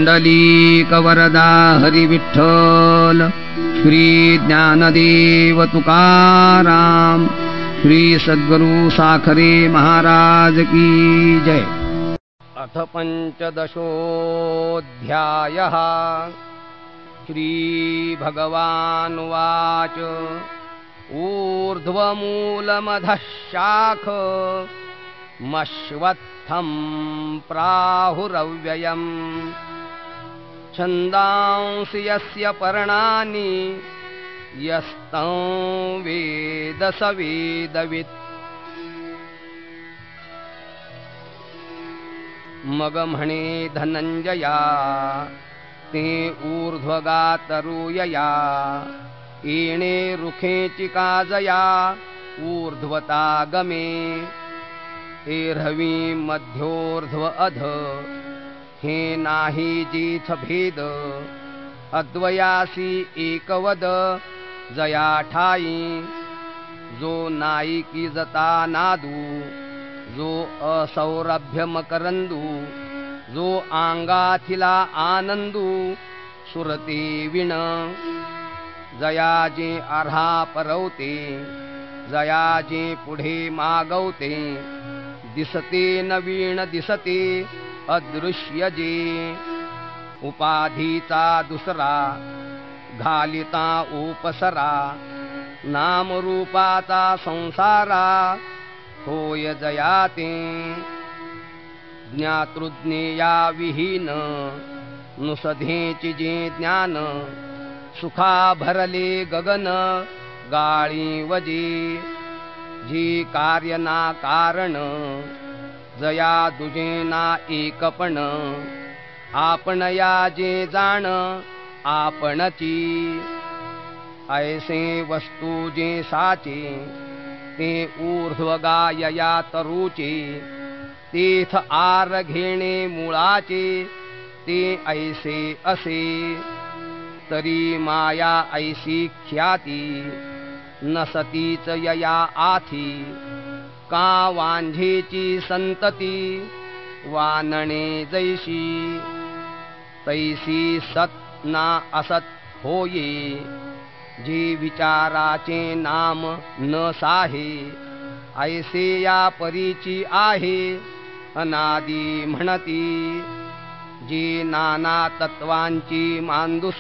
पुंडलीकवरदा हरी विठ्ठल, श्री ज्ञानदेव तुकाराम, श्री सद्गुरु साखरे महाराज की जय। अथ पंचदशोऽध्यायः। श्री भगवानुवाच ऊर्ध्वमूलमधः शाख मश्वत्थं प्राहुरव्ययम् छन्दांसि यस्य पर्णानि यस्तं वेद स वेदवित्। मग म्हणे धनंजया ते ऊर्ध्वगातरूयया, येणे रुखेची काजया ऊर्ध्वतागमे। एरहवी मध्योर्ध्व अध हे नाही जीथ भेद, अद्वयासी एकवद जया ठाई। जो नाईकी जता नादू, जो असौरभ्य मकरंदू, जो आंगाथिला आनंदू सुरते विण। जयाजे अर्हा परवते, जयाजे पुढे मागवते, दिसते नवीन दिसते अदृश्य जे। उपाधीचा दुसरा घालिता उपसरा, नामरूपाचा संसारा होय जयाते। ज्ञातृज्ञेया विहीन नुसधेची जे ज्ञान, सुखा भरले गगन गाळी वजे। जी कार्य ना कारण जया दुजेना एकपण, आपण या जे जाण आपणची। ऐसे वस्तू जे साचे ते ऊर्ध्वगायया तरुचे, तीथ आर घेणे मुळाचे ते ऐसे असे। तरी माया ऐसी ख्याती नसतीच यया आथी। का वांझेची संतती वानणे जैशी, तैसी सत ना असत होये। जी विचाराचे नाम न साहे, ऐसे या परीची आहे अनादी म्हणती। जी नाना तत्वांची मांदुस,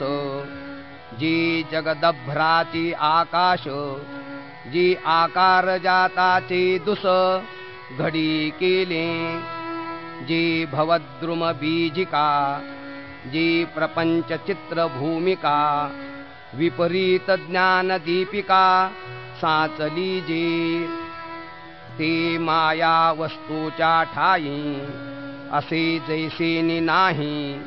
जी जगदभ्राची आकाश, जी आकार जाताचे दुस घडी केले। जी भवद्रुम बीजिका, जी प्रपंच चित्र भूमिका, विपरीत ज्ञान दीपिका साचली जी। ते माया वस्तूच्या ठाई असे जैसेनी नाही।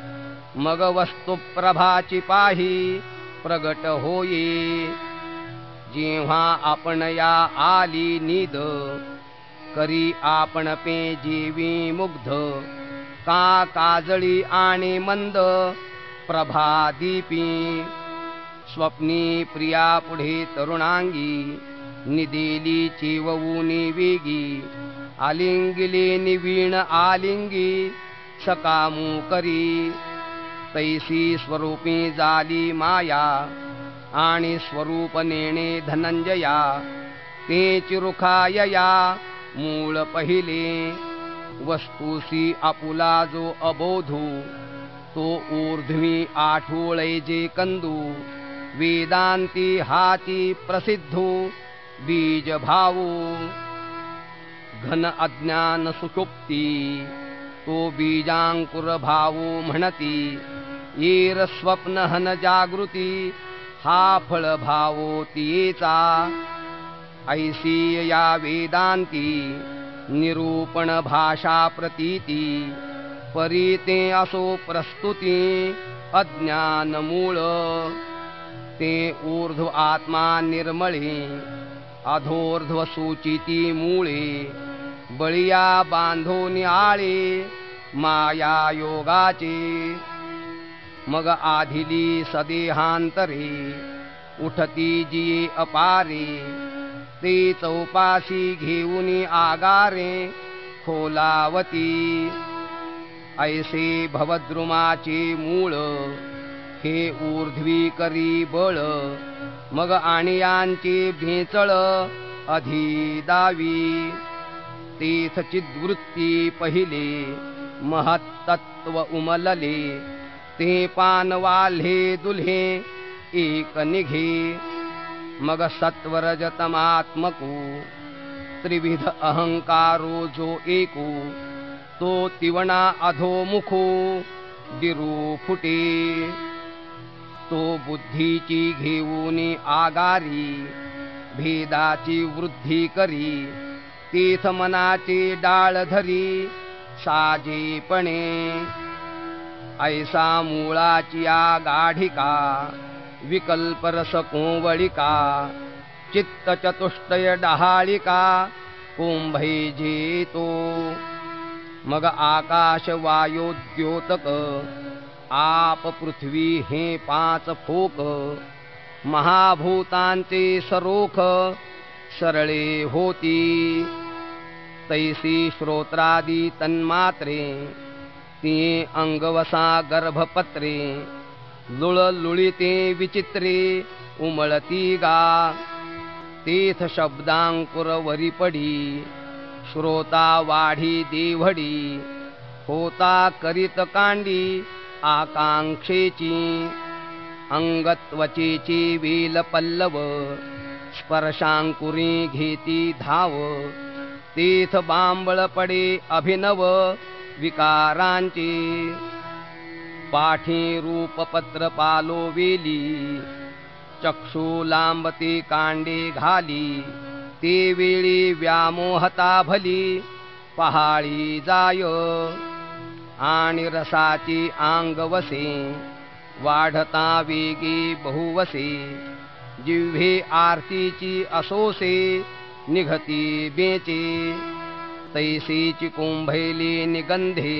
मग वस्तू प्रभाची पाही प्रगट होये। जेव्हा आपण या आली नीद, करी आपण पे जीवी मुग्ध। का काजळी आणि मंद प्रभा दीपी, स्वप्नी प्रिया पुढे तरुणांगी। निदेली चिवऊनी वेगी, आलिंगिले निवीण आलिंगी सकामू करी। तैसी स्वरूपी जाली माया, आणि स्वरूप नेणे धनंजया। ते चिरुखायया मूळ पहिले, वस्तूसी आपुला जो अबोधू। तो ऊर्ध्वी आठवळे जे कंदू, वेदांती हाती प्रसिद्धू बीज भावू। घन अज्ञान सुषुप्ती तो बीजांकुर भावू म्हणती। येर स्वप्न हन जागृती हा फळ भावो तियेचा। ऐसी या वेदांती निरूपण भाषा प्रतीती। परीते असो प्रस्तुती अज्ञान मूळ। ते ऊर्ध्व आत्मा निर्मळे, अधोर्ध्व सूचिती मूळे। बळिया बांधोनी आळे माया योगाचे। मग आधिली सदेहांतरे उठती जी अपारे। ते चौपाशी घेऊनी आगारे खोलावती। ऐसे भवद्रुमाचे मूळ हे ऊर्ध्वी करी बळ मग आणियांचे भेचळ अधिदावी तीथ चिद्वृत्ती पहिले महत्तत्व उमलले ते पानवाल्हे दुल्हे एक निघे मग सत्वरजतमात्मको त्रिविध अहंकारो जो एको तो तिवणा अधोमुखो दिरू फुटे तो बुद्धीची घेऊनी आगारी भेदाची वृद्धी करी तीथ मनाचे डाळ धरी साजेपणे ऐसा मूळाची गाढिका विकल्परस कोवळिका चित्त चतुष्टय डहाळिका कुंभै जेतो मग आकाश वायोद्योतक आप पृथ्वी हे पाच फोक महाभूतांचे सरोख सरळे होती तैसी श्रोत्रादी तन्मात्रे ती अंगवसा गर्भपत्रे लुळलुळिते विचित्रे उमळती गा तीथ शब्दांकुरवरी पडी श्रोता वाढी देवडी होता करीत कांडी आकांक्षेची अंगत्वचेची वेल पल्लव स्पर्शांकुरी घेती धाव तीथ बांबळ पडे अभिनव विकारांचे पाठी रूपपत्र पालो वेली चक्षु लांबते कांडे घाली ते वेळी व्यामोहता भली पहाळी जाय आणि रसाची आंग वसे वाढता वेगी बहुवसे जिव्हे आरतीची असोसे निघती बेचे तैसीची कुंभैली निगंधे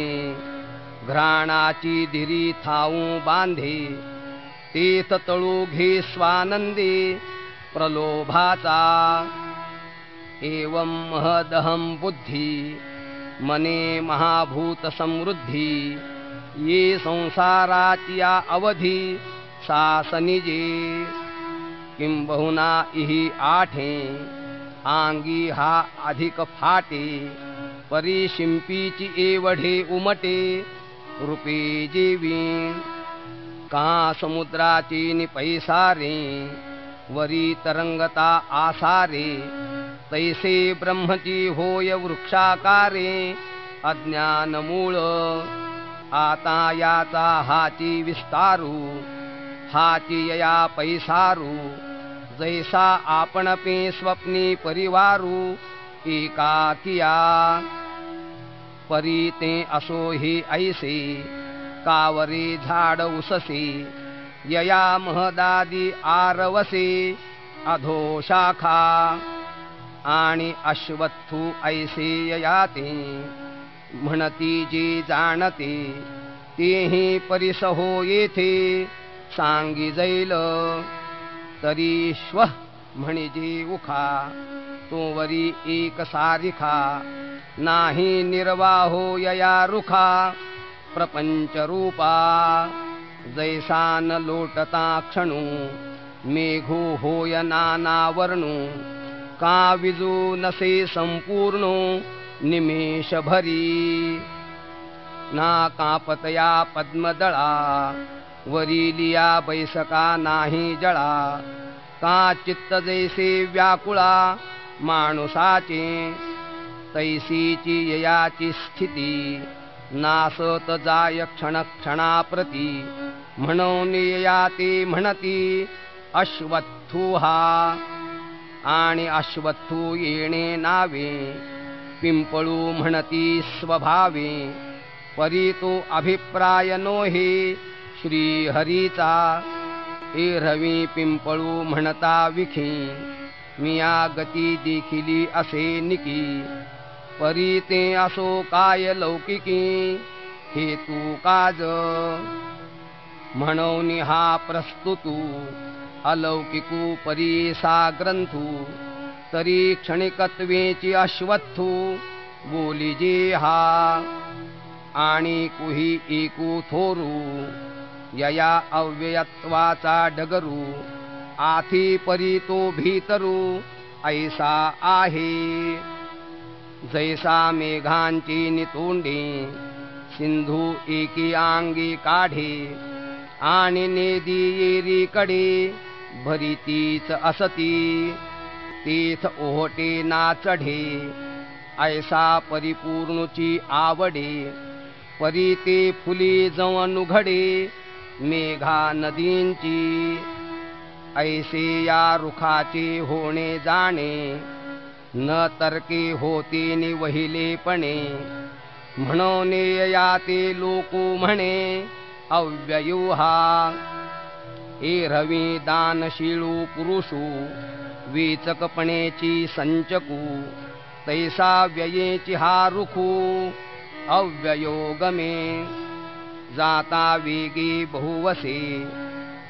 घ्राणाची दिरी थाऊ बांधे तीथ तळू घे स्वानंदे प्रलोभाचा एवं महदहं बुद्धी मने महाभूत समृद्धी ये संसाराची या अवधी सासनिजे किंबहुना इही आठे आंगी हा अधिक फाटे परी शिंपीची एवढे उमटे रूपे जेवी का समुद्राची निपैसारे वरी तरंगता आसारे तैसे ब्रह्मची होय वृक्षाकारे अज्ञान मूळ आता याचा हाची विस्तारू हाची यया पैसारू जैसा आपण पे स्वप्नी परिवारू एकाकिया परी ते असो हे ऐसे कावरे झाड उससे यया महदादी आरवसे अधो शाखा आणि अश्वत्थू ऐसे ययाते म्हणती जे जाणते तेही परिसहो येथे सांगी जाईल तरी श्व म्हणजे उखा तो वरी एक सारिखा नाही निर्वाहो यया रुखा प्रपंच रूपा जैसा न लोटता क्षणू मेघो होय नाना वर्णू का विजू नसे संपूर्ण निमेष भरी ना कापतया पद्मदळा वरिलिया बैसका नाही जळा का चित्त जैसे व्याकुळा माणुसाचे तैसीची ययाची स्थिती नासत जाय क्षण क्षणाप्रती म्हणून यया ते म्हणती अश्वत्थू हा आणि अश्वत्थू येणे नावे पिंपळू म्हणती स्वभावे परी तो अभिप्राय नोहे श्रीहरीचा एरवी पिंपळू म्हणता विखी मिया गती देखिली असे निकी परी ते असो काय लौकिकी हेतू काज म्हणून हा प्रस्तुतू अलौकिकू परी सा ग्रंथू तरी क्षणिकत्वेची अश्वत्थू बोलिजे हा आणि कुही एकू थोरू यया अव्ययत्वाचा डगरू आथी परी तो भीतरू ऐसा आहे जैसा मेघांची नितोंडी सिंधू एकी अंगी काढे आणि नेदी येरीकडे भरीतीच असती तीथ ओहटे ना चढे ऐसा परिपूर्णची आवडे परी ते फुली जवन उघडे मेघा नदींची ऐसे या रुखाचे होणे जाणे न तर्के होते नि वहिलेपणे म्हणून या ते लोक म्हणे अव्ययो हा एरवी दानशीळू पुरुषू वेचकपणेची संचकू तैसा व्ययेची हा रुखू अव्ययो गमे जाता वेगी बहुवसे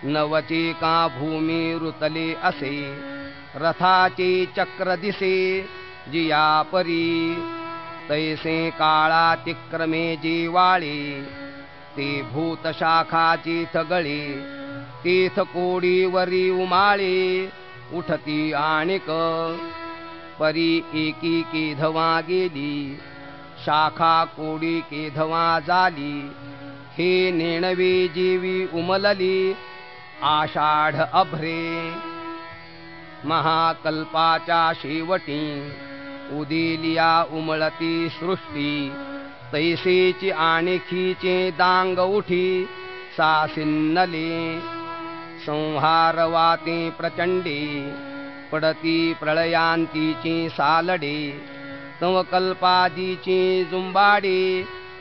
नवचे का भूमी रुतले असे रथाचे चक्र दिसे जिया परी तैसे काळातिक्रमे जीवाळे ते भूतशाखाची थगळे तीथ कोडीवरी उमाळे उठती आणिक परी एकी केधवा गेली शाखा कोडी केधवा झाली हे नेणवे जीवी उमलली आषाढ अभ्रे महाकल्पाच्या शेवटी उदिलिया उमळती सृष्टी तैसेची आणखीचे दांग उठी सासिन्नले संहार वाते प्रचंडे पडती प्रळयांतीची सालडे तव कल्पादीची जुंबाडे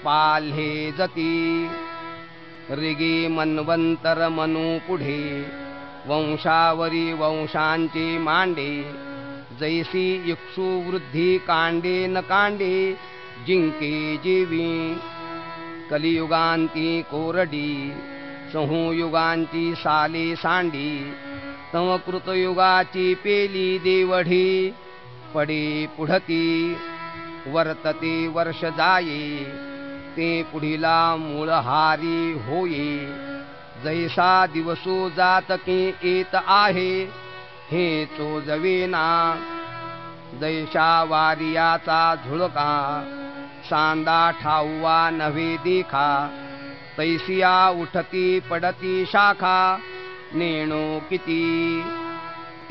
पाल्हे जती रिगे मन्वंतर मनू पुढे वंशावरी वंशांचे मांडे जैसी इक्षु वृद्धी कांडे न कांडे जिंके जीवी कलियुगांती कोरडी संहुयुगांची साले सांडी तव कृतयुगाची पेली देवढी पडे पुढती वर्तते वर्ष जाये ते पुढिला मूळहारी होये जैसा दिवसो जातके येत आहे हे चोजवेना जैसा वारियाचा झुळका सांदा ठाऊवा नव्हे देखा तैसिया उठती पडती शाखा नेणो किती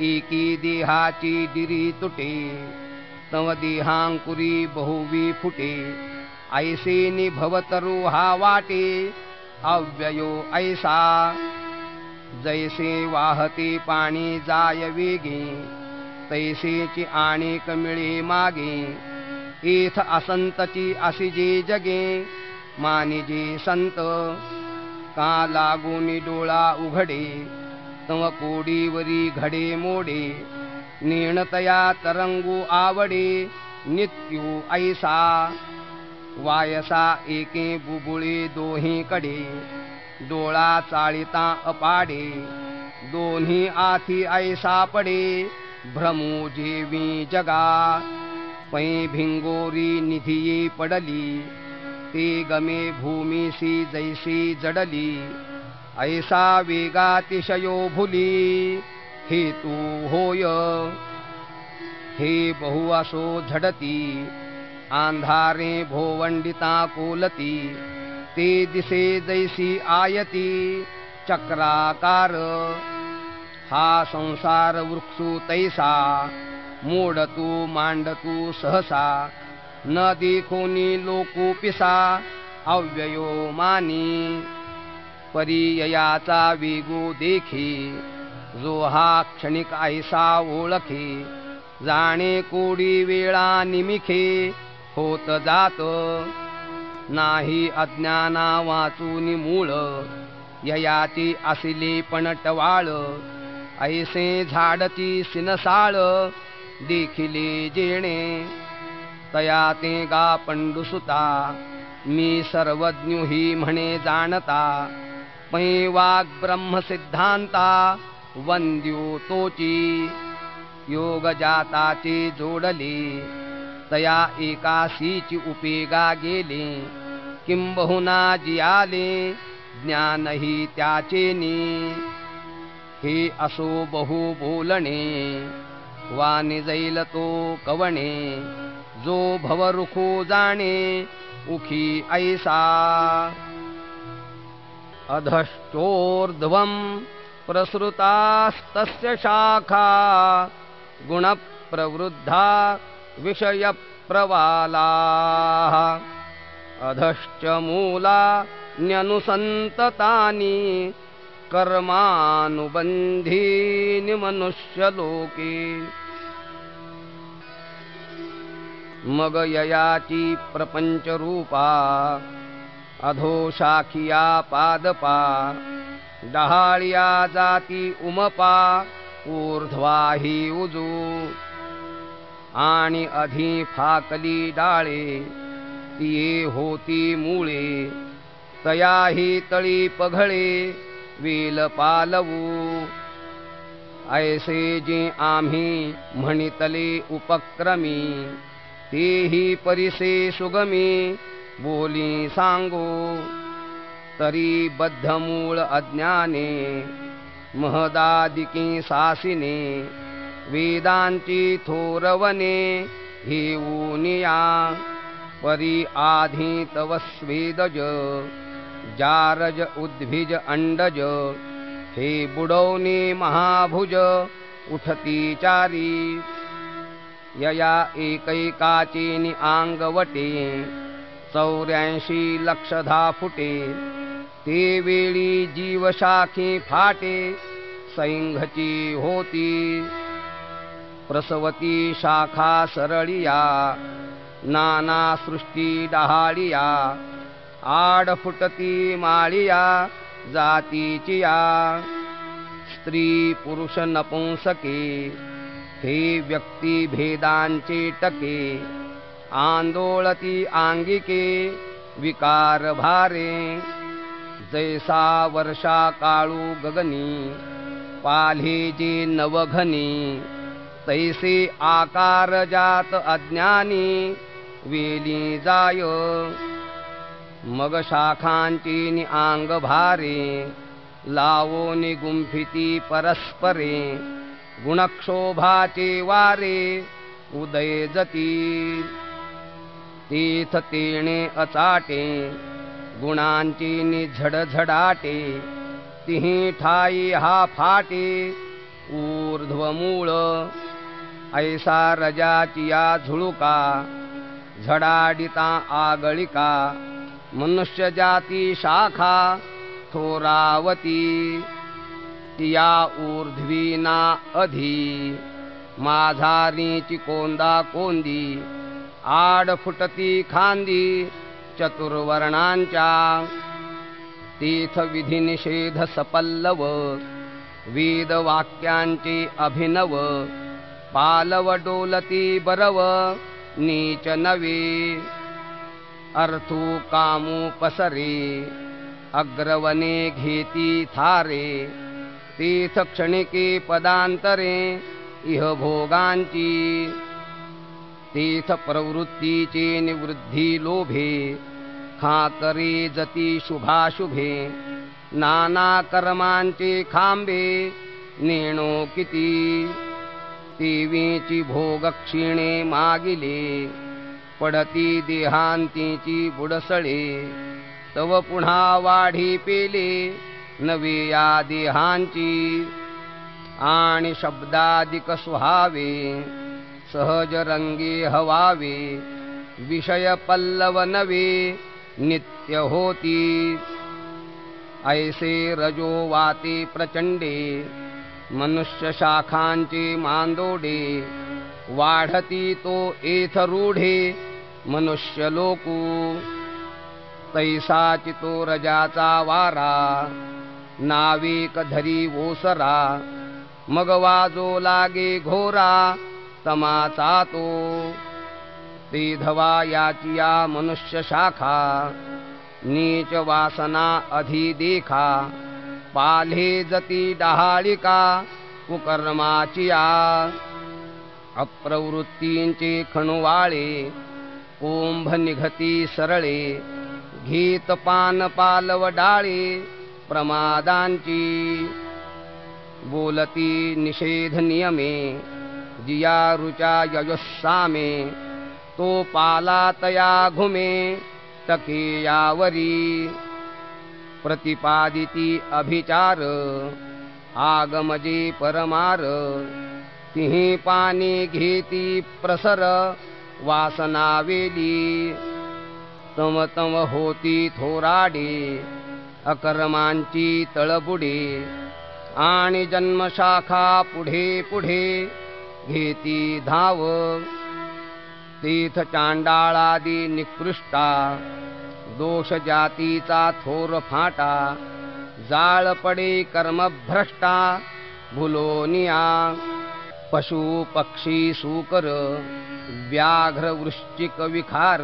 एकी देहाची दिरी तुटे तव देहांकुरी बहुवी फुटे ऐसे निभवतरू हा वाटे अव्ययो ऐसा जैसे वाहते पाणी जाय वेगे तैसेची आणिक मिळे मागे एथ असंतची असिजे जगे मानिजे संत का लागूनी डोळा उघडे तव कोडीवरी घडे मोडे निर्णतया तरंगू आवडे नित्यू ऐसा वायसा एके बुबुळे दोहीकडे डोळा चाळिता अपाडे दोन्ही आथी ऐसा पडे भ्रमू जेवी जगा पै भिंगोरी निधिये पडली ते गमे भूमीसी जैसी जडली ऐसा वेगातिशयो भुली हे तू होय हे बहु असो झडती आंधारे भोवंडिता कोलती ते दिसे जैसी आयती चक्राकार हा संसार वृक्षू तैसा मोडतू मांडतू सहसा न देखोनी लोकू पिसा अव्ययो मानी परिययाचा वेगो देखी जो हा क्षणिक ऐसा ओळखे जाणे कोडी वेळा निमिखे होत जात नाही अज्ञाना वाचून मूळ ययाची असिले पण टवाळ ऐसे झाडची सिनसाळ देखिले जेणे तया ते गा पंडुसुता मी सर्वज्ञ ही म्हणे जाणता पै वाग ब्रह्म सिद्धांता वंद्यो तोची योग जाताचे जोडले तया एकाशीची उपेगा गेले किंबहुना जियाले ज्ञानही त्याचेनी हे असो बहु बोलणे वाणी जाईल तो कवणे जो भवरुखो जाणे उखी ऐसा अधश्चोर्ध्वं प्रसृतास्तस्य शाखा गुणप्रवृद्धा विषयप्रवालाः अधश्च मूला न्यनुसन्ततानि कर्मानुबन्धीनि मनुष्यलोके मग ययाची प्रपंचरूपा अधो शाखिया पादपा डहाळिया जाती उमपा ऊर्ध्वाही उजू आणि अधी फाकली डाळे तिये होती मुळे तयाही तळी पघळे वेल पालवू ऐसे जे आम्ही म्हणितले उपक्रमी तेही परिसे सुगमी बोली सांगो तरी बद्धमूळ अज्ञाने महदादिकी सासिने वेदांची थोरवने हेऊनिया परी आधी तव स्वेदज जारज उद्भिज अंडज हे बुडवणे महाभुज उठती चारी यया एकैकाचेनि आंगवटे 84 लक्षधा फुटे ते वेळी जीवशाखी फाटे सैंघची होती प्रसवती शाखा सरळिया नाना सृष्टी डहाळिया आड फुटती माळिया जातीचिया स्त्री पुरुष नपुंसके हे व्यक्ती भेदांचे टके आंदोळती आंगिके विकार भारे जैसा वर्षा काळू गगनी पाल्हे जे नवघनी तैसे आकार जात अज्ञानी वेली जाय मग शाखांची आंग भारे लावोनी गुंफिती परस्परे गुणक्षोभाचे वारे उदय जती तीथ तेणे अचाटे गुणांची झडझडाटे तिही ठाई हा फाटे ऊर्ध्वमूळ ऐसा रजाचिया झुळुका झडाडिता आगळिका मनुष्य जाती शाखा थोरावती तिया ऊर्ध्वीना अधी माझारीची कोंदा कोंदी आड फुटती खांदी चतुर्वर्णांच्या तीथ विधी निषेध सपल्लव वेद वाक्यांचे अभिनव पालव डोलती बरव नीच नवे अर्थू कामू पसरे अग्रवने घेती थारे तीथ क्षणिके पदांतरे इह भोगांची तीथ प्रवृत्तीचे निवृद्धी लोभे खाकरे जती शुभाशुभे नाना कर्मांचे खांबे नेणो किती तेवीची भोग क्षीणे मागिले पडती देहांतीची बुडसळे तव पुन्हा वाढी पेले नवे या देहांची आणि शब्दादिक सुहावे सहज रंगे हवावे विषय पल्लव नवे नित्य होती ऐसे रजो वाते प्रचंडे मनुष्य शाखांचे मांदोडे वाढती तो एथ रूढे मनुष्य लोकू तैसाची तो रजाचा वारा नाविक धरी ओसरा मग वाजो लागे घोरा तमाचा तो ते धवा याचिया मनुष्य शाखा नीच वासना अधि देखा पाल्हे जती डहाळिका कुकर्माचिया अप्रवृत्तींचे खणुवाळे कुंभ निघती सरळे घेत पान पालव डाळे प्रमादांची बोलती निषेध नियमे जिया रुचा ययोस्सामे तो पाला तया घुमे तके यावरी प्रतिपादिती अभिचार आगमजे परमार तिही पाणी घेती प्रसर वासनावेली तम तम होती थोराडे अकर्मांची तळबुडे आणि जन्मशाखा पुढे पुढे घेती धाव तीर्थ चांडाळादी निकृष्टा दोष जातीचा थोर फाटा जाळ पडे कर्मभ्रष्टा भुलोनिया पशु पक्षी सूकर व्याघ्र वृश्चिक विखार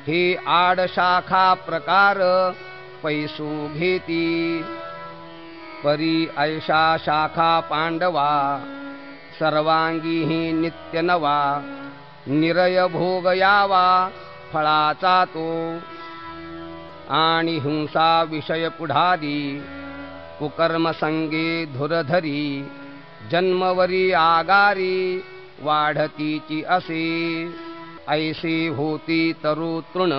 हे आडशाखा प्रकार पैसू घेती परी ऐशा शाखा पांडवा सर्वांगी ही नित्य नवा निरय भोग यावा फळाचा तो आणि हिंसा विषय पुढारी कुकर्म संगे धुरधरी जन्मवरी आगारी वाढतीची असे ऐसे होती तरु तृण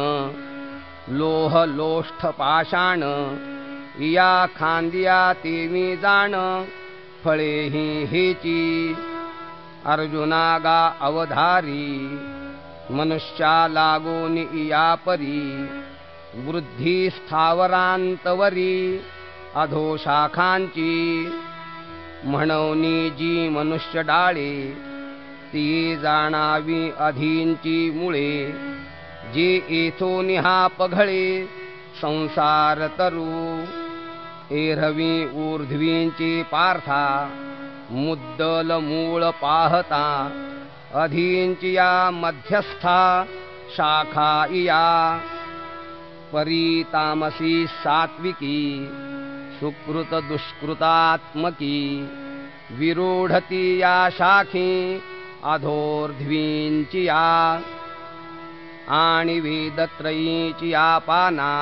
लोह लोष्ठ पाषाण या खांदिया तेमी जाण फळे ही हेची अर्जुनागा अवधारी मनुष्या लागून या परी वृद्धी स्थावरांतवरी अधोशाखांची म्हणवनी जी मनुष्य डाळे ती जाणावी अधींची मुळे जे येथून हा पघळे संसार तरू एरवी ऊर्ध्वींची पार्था मुद्दल मूळ पाहता अधींची या मध्यस्था शाखा इया परी तामसी सात्विकी सुकृत दुष्कृतात्मकी विरूढती या शाखी अधोर्ध्वींची या आणि वेदत्रयींची या पाना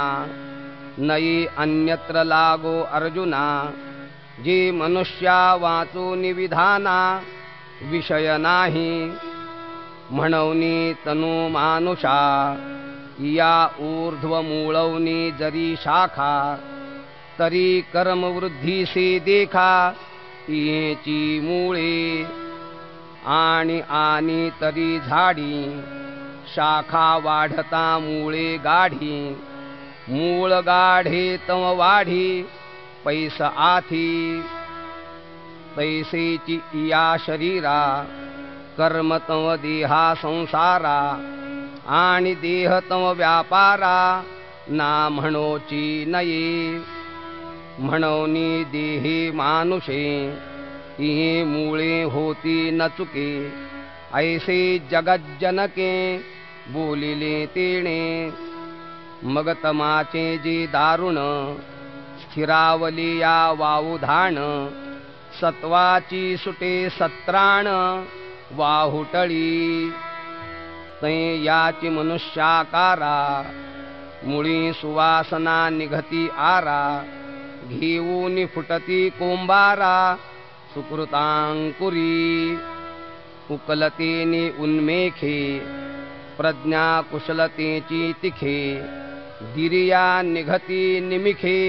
नयी अन्यत्र लागो अर्जुना जे मनुष्या वाचून विधाना विषय नाही म्हणवनी तनु मानुषा या ऊर्ध्व मूळवनी जरी शाखा तरी कर्मवृद्धीसे देखा तिची मूळे आणि तरी झाडी शाखा वाढता मूळे गाढी मूळ गाढे तम वाढी पैस आथी तैसेची या शरीरा कर्म तम देहा संसारा आणि देह तम व्यापारा ना म्हणोची नये म्हणवनी देहे मानुषे तिहे मूळे होती न चुके ऐसे जगज्जनके बोलिले तेणे मग तमाचे जे दारुण स्थिरावली या वावुधाण सत्वाची सुटे सत्राण वाहुटळी तै याची मनुष्याकारा मुळी सुवासना निघती आरा घेऊन फुटती कोंबारा सुकृतांकुरी उकलतेने उन्मेखे प्रज्ञा कुशलतेची तिखे गिरिया निघती निमिखे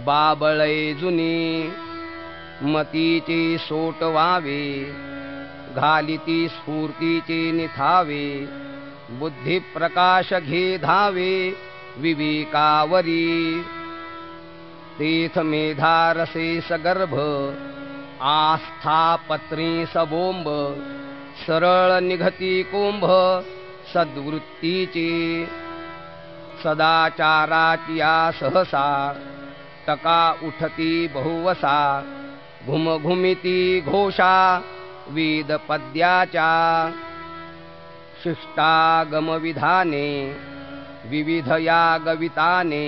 बाबळे जुनी मतीचे सोट व्हावे घालिती स्फूर्तीचे निथावे बुद्धी प्रकाश घे धावे विवेकावरी तीर्थ मेधारसे सगर्भ आस्था पत्री सबोंब सरळ निघती कुंभ सद्वृत्तीची सदाचाराची या सहसा टका उठती बहुवसा घुमघुमिती घोषा वेद पद्याच्या शिष्टागम विधाने विविध या गविताने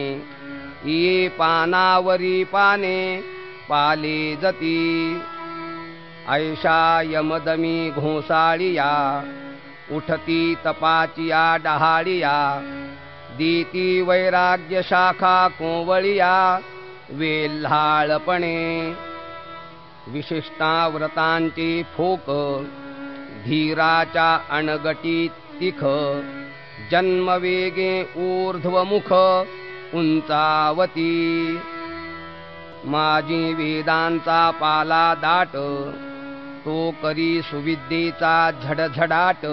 ये पानावरी पाने पाले जती ऐशा यमदमी घोसाळिया उठती तपाचिया डहाळिया दीती वैराग्य शाखा कोवळिया वेल्हाळपणे विशिष्टाव्रतांची फोक धीराच्या अणगटी तिख जन्मवेगे ऊर्ध्वमुख उंचावती माझी वेदांचा पाला दाट तो करी सुविद्येचा झडझडाट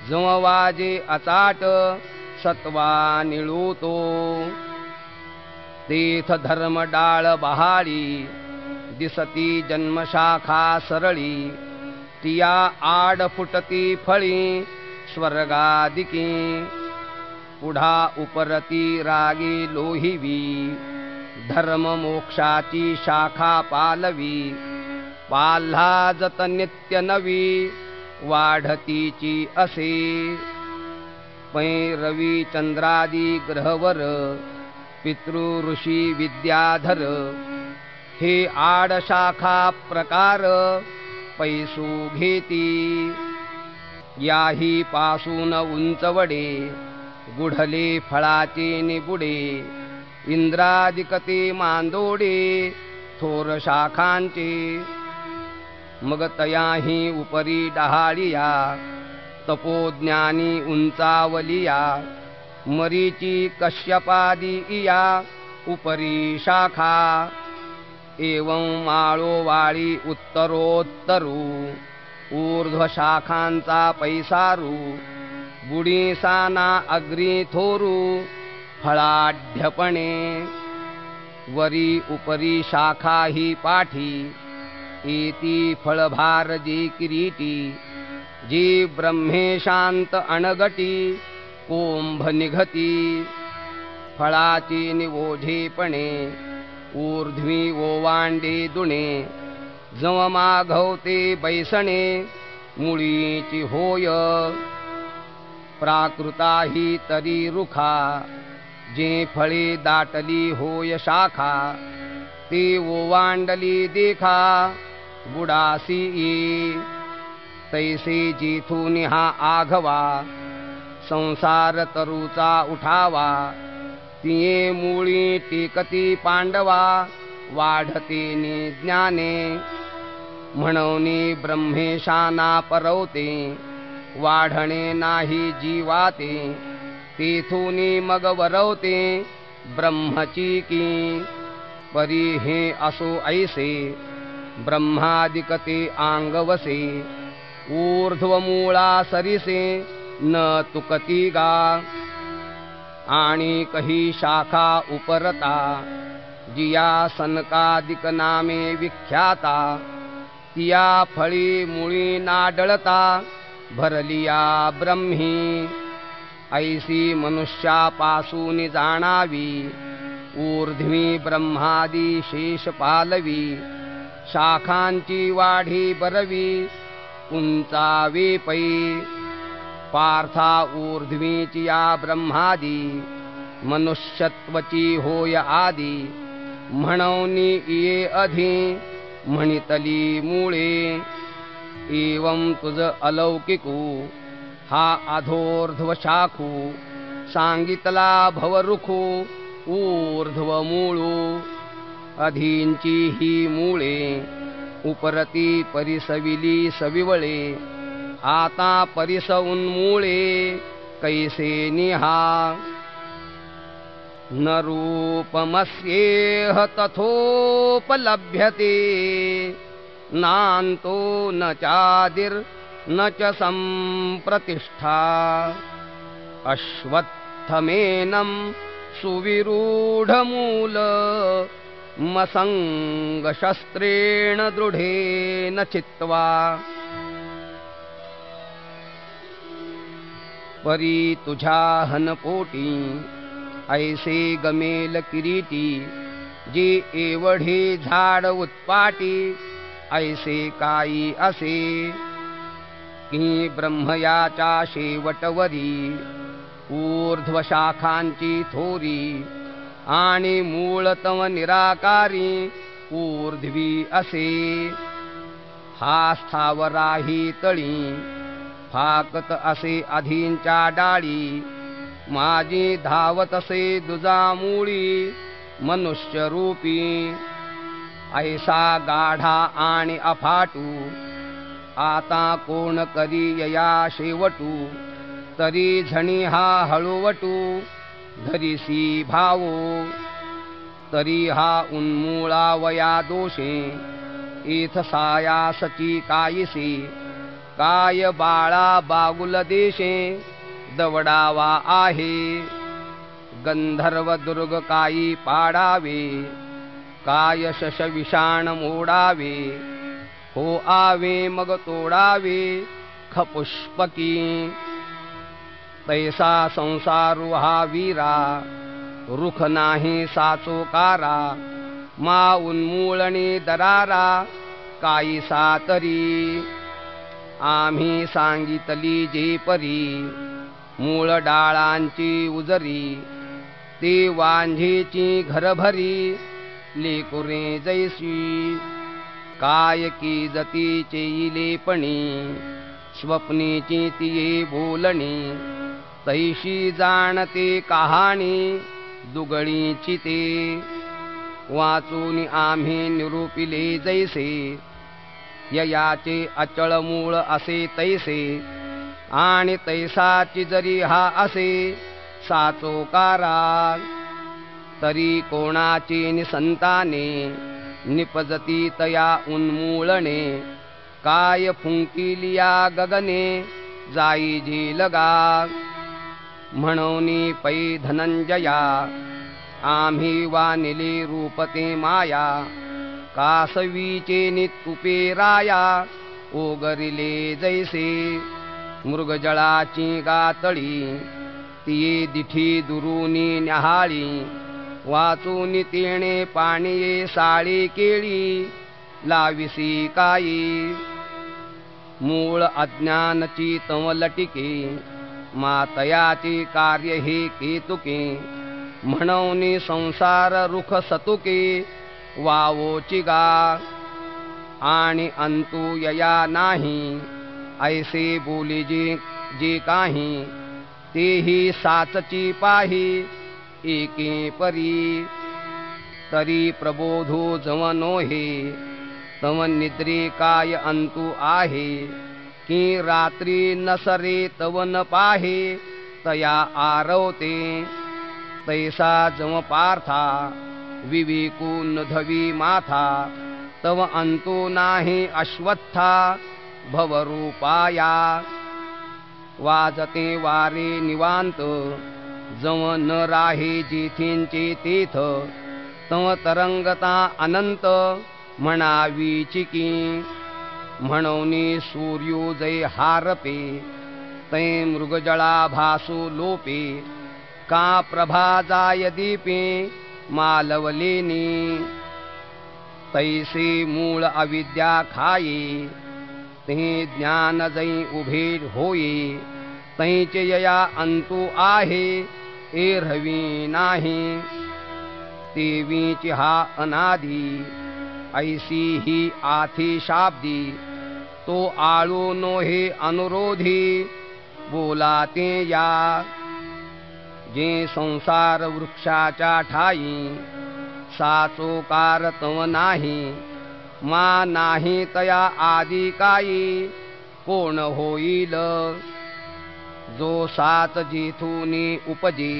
जमवाजे अचाट सत्वा निळूतो तीर्थ धर्म डाळ बहाळी दिसती जन्मशाखा सरळी तिया आड फुटती फळी स्वर्गादिकी पुढा उपरती रागी लोहिवी धर्म मोक्षाची शाखा पालवी पाल्हा जत नित्य नवी वाढतीची असे पै रवी चंद्रादी ग्रहवर पितृ ऋषी विद्याधर हे आड शाखा प्रकार पैसू घेती याही पासून उंचवडे गुढले फळाचे निबुडे इंद्रादिकते मांदोडे थोर शाखांचे मग तयाही उपरी डहाळिया तपोज्ञानी उंचावलिया मरीची कश्यपादी इया उपरी शाखा एवं माळोवाळी उत्तरोत्तरू ऊर्ध्व शाखांचा पैसारू बुडीसाना अग्री थोरू फळाढ्यपणे वरी उपरी शाखा ही पाठी एती फळभार जी किरीटी जी ब्रह्मेशांत अणगटी कोंभ निघती फळाची निवोझेपणे ऊर्ध्वी ओवांडे दुणे जव माघवते बैसणे मुळीची होय प्राकृता ही तरी रुखा जे फळे दाटली होय शाखा ते ओवांडली देखा बुडासी ये तैसे जिथून हा आघवा संसार तरुचा उठावा तिये मुळी टेकती पांडवा वाढते ज्ञाने म्हणून ब्रह्मेशाना परवते वाढणे नाही जीवाते तेथून मग वरवते ब्रह्मची की परी हे असो ऐसे ब्रह्मादिकते आंगवसे ऊर्ध्वमूळा सरिसे न तुकती गा आणि कही शाखा उपरता जिया सनकादिक नामे विख्याता तिया फळी मुळी नाडळता भरलिया ब्रह्मी ऐसी मनुष्यापासून जाणावी ऊर्ध्वी ब्रह्मादी शेष पालवी शाखांची वाढी बरवी उंचावे पै पार्था ऊर्ध्वीची या ब्रह्मादी मनुष्यत्वची होय आदी म्हणून ये अधि म्हणितली मूळे एवं तुझ अलौकिकू हा अधोर्ध्व शाखू सांगितला भवरुखू ऊर्ध्व मूळू अधींची ही मूळे उपरती परिसविली सविवळे आता परिसवून मूळे कैसे निहा न रूपमस्येह तथोपलभ्यते नान्तो न चादिर् न च संप्रतिष्ठा अश्वत्थमेनं सुविरूढमूल मसंगशस्त्रेण दृढेन चित्वा परी तुझ्या हनपोटी ऐसे गमेल किरीटी जे एवढे झाड उत्पाटी ऐसे काई असे की ब्रह्मयाच्या शेवटवरी ऊर्ध्व शाखांची थोरी आणि मूळतम निराकारी ऊर्ध्वी असे हा स्थावराही तळी फाकत असे अधींच्या डाळी माझी धावतसे दुजामुळी मनुष्य रूपी ऐसा गाढा आणि अफाटू आता कोण करी यया शेवटू तरी झणी हा हळूवटू धरिसी भावो तरी हा उन्मूळा वया दोषे इथ सायासची कायसी काय बाळा बागुल देशे दवडावा आहे गंधर्व दुर्ग काई पाडावे काय शश विषाण मोडावे हो आवे मग तोडावे खपुष्पकी तैसा संसारू हा वीरा रुख नाही साचोकारा मा उन्मूळणी दरारा काही सातरी आम्ही सांगितली जे परी मूळ डाळांची उजरी ते वांझेची घरभरी लेकुरे जैसी काय की जतीचे इलेपणी स्वप्नीची तिये बोलणी तैशी जाणते कहाणी दुगळीची ते वाचून आम्ही निरूपिले जैसे ययाचे अचळ मूळ असे तैसे आणि तैसाची जरी हा असे साचोकारा तरी कोणाचे निसंताने निपजती तया उन्मूळणे काय फुंकिलिया गगने जाई झेलगा म्हणून पै धनंजया आम्ही वानिले रूपते माया कासवीचे नितुपे राया ओगरिले जैसे मृगजळाची गातळी तिये दिठी दुरुनी न्याहाळी वाचून तेणे पाणीये साळी केळी लाविसी काई मूळ अज्ञानची तवलटिके मातयाचे कार्य हे केतुके म्हणून संसार रुख सतुके वावोची गा आणि अंतु यया नाही ऐसे बोले जे काही तेही साचची पाही एके परी तरी प्रबोधो जवनो हे तव निद्रे काय अंतु आहे की रात्री नसरे तव न पाहे तया आरवते तैसा जव पार्था विवेकू नधवी माथा तव अंतु नाही अश्वत्था भवरूपाया वाजते वारे निवांत जव न राहे जेथींचे तेथ तव तरंगता अनंत म्हणावीची की म्हणून सूर्योदय हारपे तै मृगजळा भासू लोपे का प्रभा जाय दीपे मालवलेनी तैसे मूळ अविद्या खाये ते ज्ञान जै उभे होये तैचे यया अंतु आहे एरहवी नाही तेवीची हा अनादी ऐसी ही आथी शाब्दी तो आळू नो हे अनुरोधी बोलाते या जे संसार वृक्षाच्या ठाई साचोकार तव नाही मा नाही तया आदी काई कोण होईल जो साच जेथूनी उपजे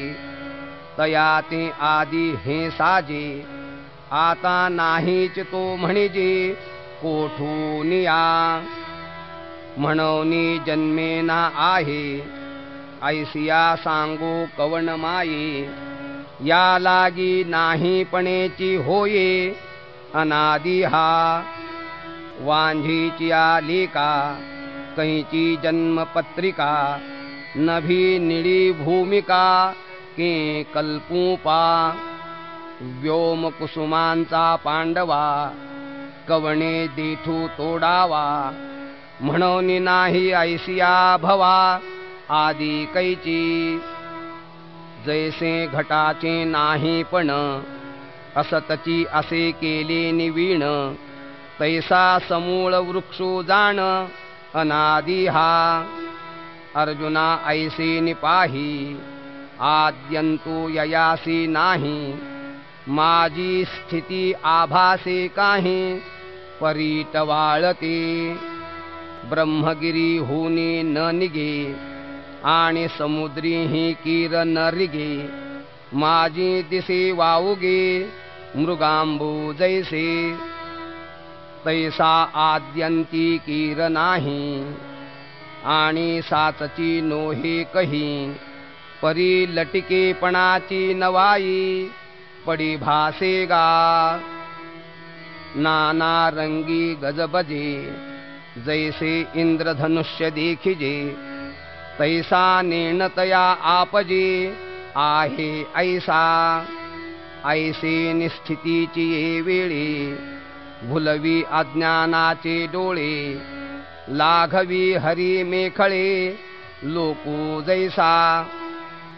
तया ते आदी हे साजे आता नाहीच तो म्हणजे कोठून या म्हणून जन्मेना आहे ऐसिया सांगो कवन माये या लागी नाहीपणेची होये अनादी हा वांझीची आली का कैची जन्मपत्रिका नभी निळी भूमिका के कल्पूपा व्योम कुसुमांचा पांडवा कवणे देठू तोडावा म्हणून नाही ऐसिया भवा आदी कैची जैसे घटाचे नाही पण असतची असे केले निवीण तैसा समूळ वृक्षो जाण अनादी हा अर्जुना ऐसे निपाही आद्यंतु ययासी नाही, माझी स्थिती आभासे काही, परीट वाळते ब्रह्मगिरी होनी न निगे, आणि समुद्री ही कीर न रिगे, माझी दिसे वावुगे मृगांबू जैसे, तैसा आद्यंती कीर नाही, आणि साचची नोहे कही, परी लटिकेपणाची नवाई, पडी भासेगा नाना रंगी गजबजे, जैसे इंद्रधनुष्य देखिजे, तैसा नेणतया आपजे आहे ऐसा, ऐसे निस्थितीची ये वेळे, भुलवी अज्ञानाचे डोळे, लाघवी हरी मेखळे लोकू जैसा,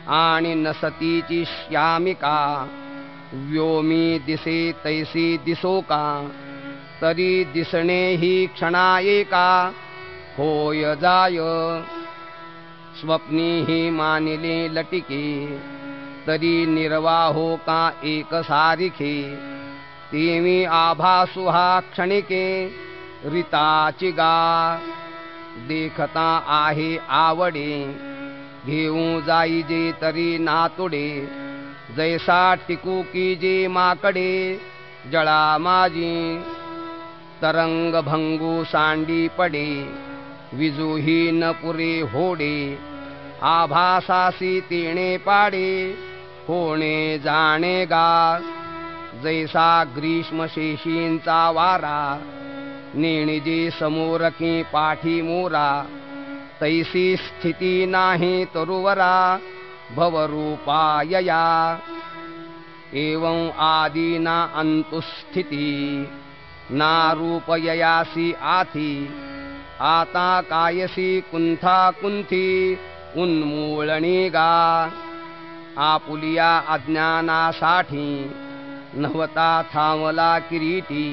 आणि नसतीची श्यामिका, व्योमी दिसे तैसी दिसो का, तरी दिसणे ही क्षणा एका, होय जाय स्वप्नी ही मानिले लटिके, तरी निर्वाहो का एक सारिखे, तेवी आभासु हा क्षणिके रीताची गा, देखता आहे आवडे घेऊ जाईजे तरी नातुडे, जैसा टिकू की जे माकडे जळा माझी, तरंग भंगू सांडी पडे विजुही न पुरे होडे, आभासासी तेणे पाडे होणे जाणे गा, जैसा ग्रीष्म शेषींचा वारा नेणिजे समोरकी पाठी मोरा, तैसी स्थिती नाही तरुवरा भवरूपायया, एवं आदीना अंतुस्थिती ना रूपययासी आथी, आता कायसी कुंथा कुंथी उन्मूळणी गा, आपुलिया अज्ञानासाठी नव्हता थांबला किरीटी,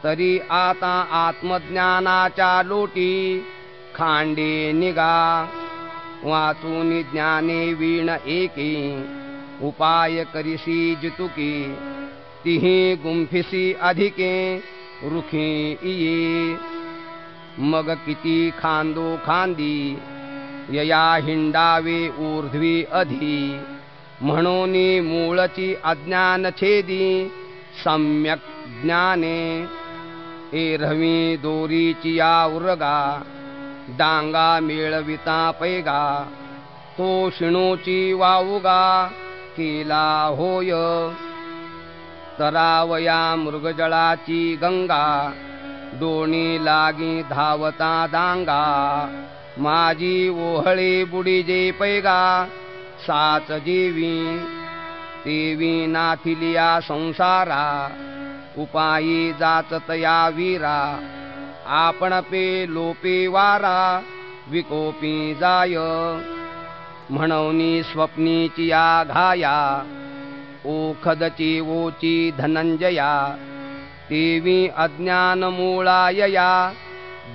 तरी आता आत्मज्ञानाच्या लोटी खांडे निगा, वाचून ज्ञाने वीण एके उपाय करिसी जितुकी, तिही गुंफिसी अधिके रुखी इये, मग किती खांदो खांदी यया हिंडावे ऊर्ध्वी अधि, म्हणून मूळची अज्ञान छेदी सम्यक ज्ञाने, एरवी दोरीची या उरगा डांगा मेळविता पैगा, तो शिणूची वावुगा केला होय, तरावया मृगजळाची गंगा दोणी लागी धावता दांगा, माझी ओहळे बुडीजे पैगा साच जेवी, तेवी नाथिलिया संसारा उपायी जाचतया वीरा, आपण पे लोपे वारा विकोपी जाय, म्हणूनी स्वप्नीची या घाया ओखदची वोची धनंजया, तेवी अज्ञान मूळायया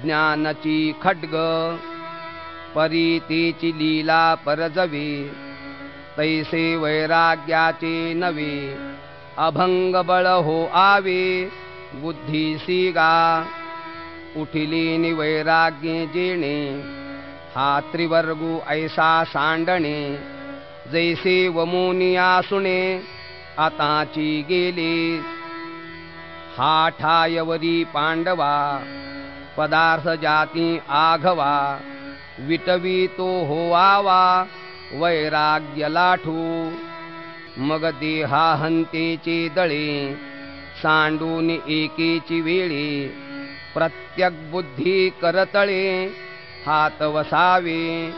ज्ञानची खड्ग, परीतेची लीला परजवे, तैसे वैराग्याचे नवे, अभंग बळ हो आवे बुद्धीसी गा, उठिली वैराग्ये जेणे हा त्रिवर्गू ऐसा सांडणे, जैसे वमुनिया सुणे आताची गेले, हा ठायवरी पांडवा पदार्थ जाती आघवा, विटवी तो होवावा वैराग्य लाठू, मग देहा हंतेचे दळे सांडून एकेची वेळे, प्रत्यक बुद्धी करतळे हात वसावे,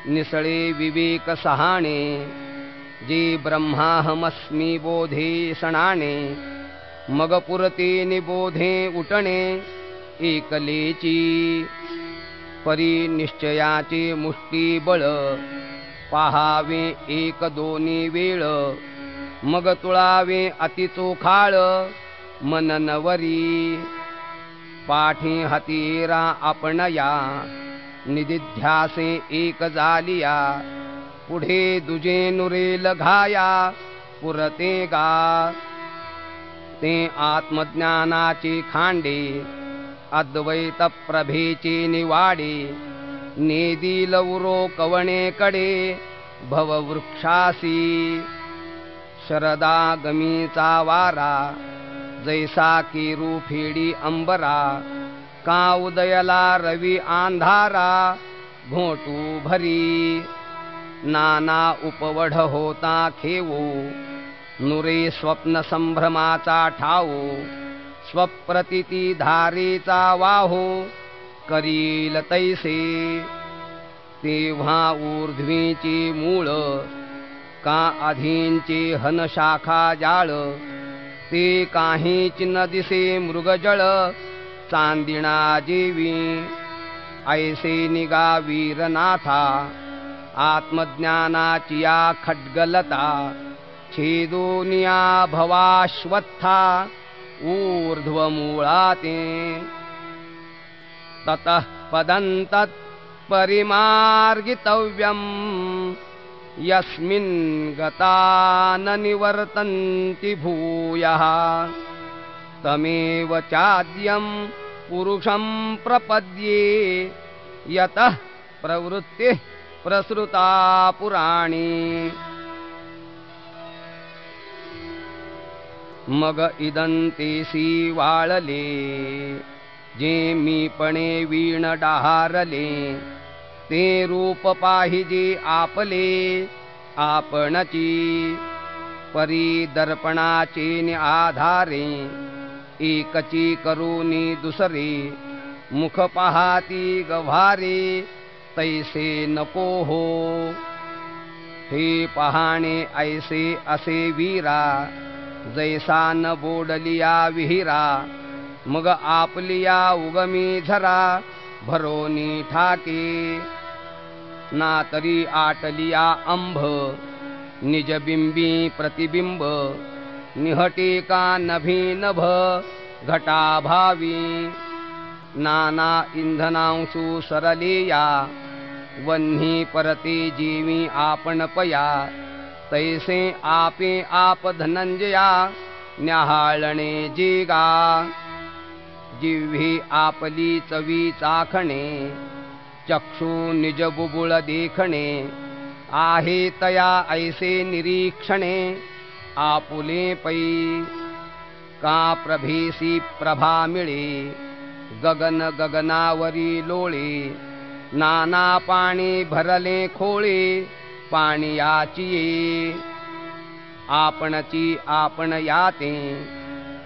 निसळे विवेक सहाणे, जे ब्रह्माहमस्मी बोधे सणाने, मग पुरते निबोधे उठणे एकलेची, परी निश्चयाचे मुष्टी बळ पाहावे एक दोन्ही वेळ, मग तुळावे अतिचोखाळ मननवरी, पाठी हतीरा आपणया निदिध्यासे एक जालिया, पुढे दुजे नुरेल घाया पुरते गा ते आत्मज्ञानाचे खांडे अद्वैत प्रभेचे निवाडे नेदिल उरो कवणेकडे भववृक्षासी शरदा गमीचा वारा जैसा केरू फेडी अंबरा का उदयला रवी अंधारा घोटू भरी नाना उपवढ होता खेवो नुरे स्वप्न संभ्रमाचा ठावो स्वप्रतीती धारेचा वाहो करील तैसे तेव्हा ऊर्ध्वीची मूळ का अधींचे हनशाखा जाळ ते काहीच न दिसे मृगजळ चांदिणा जेवी ऐसे निगा वीरनाथा आत्मज्ञानाची या खड्गलता छेदोनिया भवाश्वत्था ऊर्ध्वमूळाते ततः पदन्तत् परिमार्गितव्यम् यस्मिन् गता न निवर्तन्ति भूयः तमेव चाद्यं पुरुषं प्रपद्ये यतः प्रवृत्तिः प्रसृता पुराणी मग इदंतेसी वाळले जे मीपणे वीण डहारले ते रूप पाहिजे आपले आपणची परी दर्पणाचे आधारे एकची करूनी दुसरे मुख पाहाती गव्हारे तैसे नको हो हे पहाणे ऐसे असे वीरा जैसा न बोडलिया विहिरा मग आपलिया उगमी झरा भरोनी ठाके ना तरी आटलिया अंभ निजबिंबी प्रतिबिंब निहटे का नभी नभ घटाभावी नाना इंधनांशु सरलेया वन्ही परते जीवी आपण पया तैसे आपे आप धनंजया न्याहाळणे जेगा जिव्ही आपली चवी चाखणे चक्षु निज बुबुळ देखणे आहे तया ऐसे निरीक्षणे आपुले पै का प्रभेसी प्रभा मिळे गगन गगनावरी लोळे नाना पाणी भरले खोळे पाणियाची ये आपणची आपण याते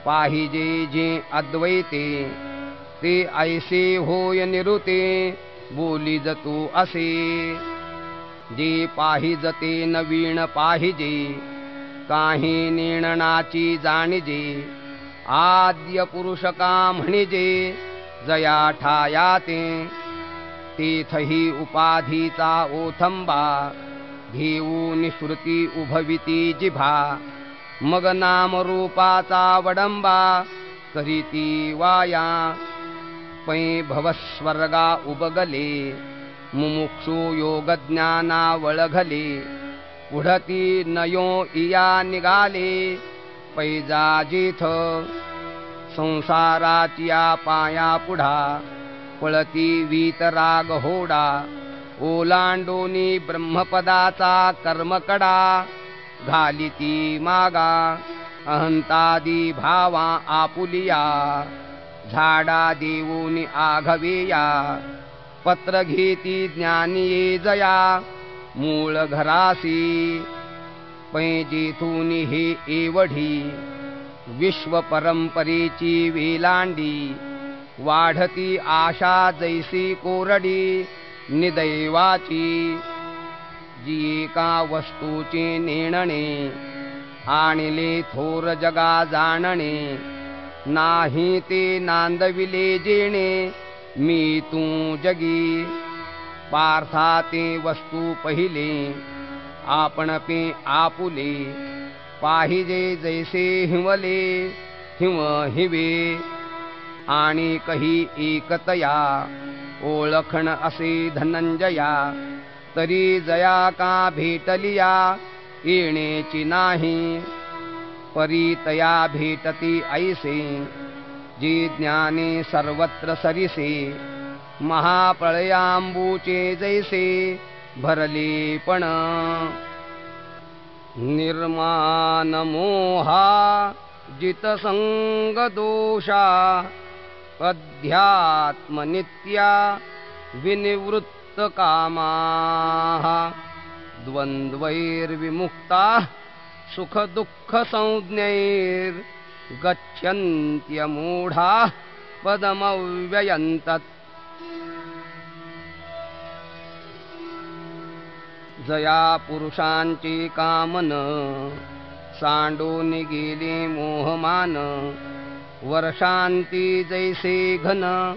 पाहिजे जे अद्वैते ते ऐसे होय निरुते बोलीज तू असे जे पाहिजते नवीन पाहिजे काही निर्णनाची जाणिजे आद्य पुरुष का म्हणिजे जया ठायाते तेथही उपाधीचा ओथंबा घेऊन श्रुती उभविती जिभा मग नाम रूपाचा वडंबा करीती वाया पै भवस्वर्गा उबगले मुमुक्षु योग ज्ञाना वळघले पुढती नयो इया निघाले पैजा जेथ संसाराच्या पाया पुढा पळती वीतराग होडा ओलांडोनी ब्रह्मपदाचा कर्मकडा घालिती मागा अहंतादी भावा आपुलिया झाडा देऊनी आघवेया पत्र घेती ज्ञानी जया मूळ घरासी पै जेथूनी हे एवढी विश्व परंपरेची वेलांडी वाढती आशा जैसी कोरडी निदैवाची जी एका वस्तूचे नेणणे आणले थोर जगा जाणणे नाही ते नांदविले जेणे मी तू जगी पार्था ते वस्तू पहिले आपण पे आपुले पाहिजे जैसे हिमले हिम हिवे आणि कही एकतया ओळखण असे धनंजया तरी जया का भेटलिया येण्याची नाही. परीतया भेटती ऐसे जी ज्ञाने सर्वत्र सरिसे. महाप्रळयांबूचे जैसे भरले पण. निर्माण मोहा जितसंग दोषा अध्यात्मनित्या विनिवृत्त कामाः. द्वन्द्वैर्विमुक्ता सुख दुःख संज्ञैर्गच्छन्त्यमूढा पदमव्ययन्तत्. जया पुरुषांचे कामन सांडून गेले मोहमान. वर्षांती जैसे घन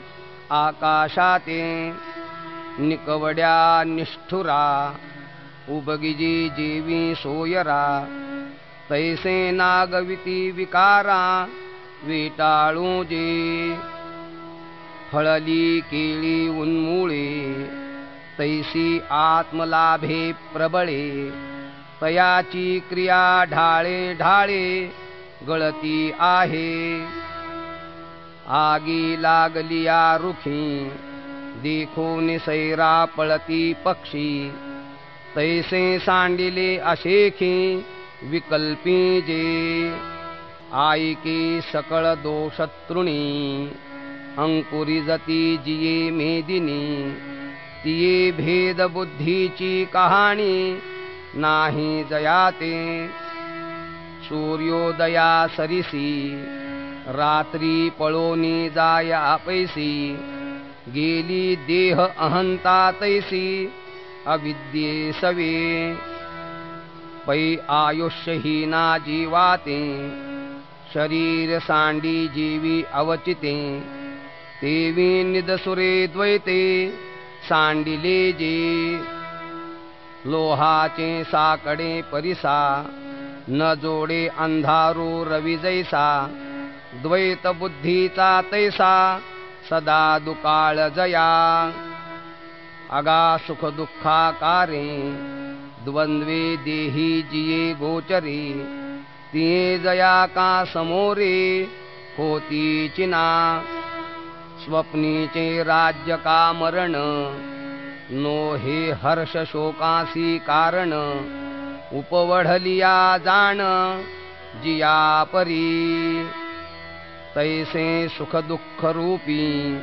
आकाशाते निकवड्या निष्ठुरा. उबगिजी जीवी सोयरा तैसे नागविती विकारा. विटाळू जे फळली केळी उन्मुळे तैसी आत्मलाभे प्रबळे. तयाची क्रिया ढाळे ढाळे गळती आहे. आगी लागलिया रुखी देखो निसैरा पळती पक्षी. तैसे सांडिले अशेखी विकल्पी जे. आईके सकळ दोषतृणी अंकुरिजती जिये मेदिनी. तिये भेद बुद्धीची कहाणी नाही जयाते. सूर्योदया सरिसी रात्री पळोनी जाय आपैसी. गेली देह अहंता तैसी अविद्ये सवे. पै आयुष्यहीना जीवाते शरीर सांडी जीवी अवचिते. तेवी निदसुरे द्वैते सांडिले जे. लोहाचे साकडे परिसा न जोडे अंधारू रवी जैसा. द्वैत बुद्धीचा तैसा सदा दुकाळ जया. अगा सुख दुःखाकारे द्वंद्वे देही जिये गोचरे. तिये जया का समोरे होती चिना. स्वप्नीचे राज्य का मरण नो हे हर्ष शोकासी कारण. उपवढलिया जाण जिया परी. तैसे सुख दुःख रूपी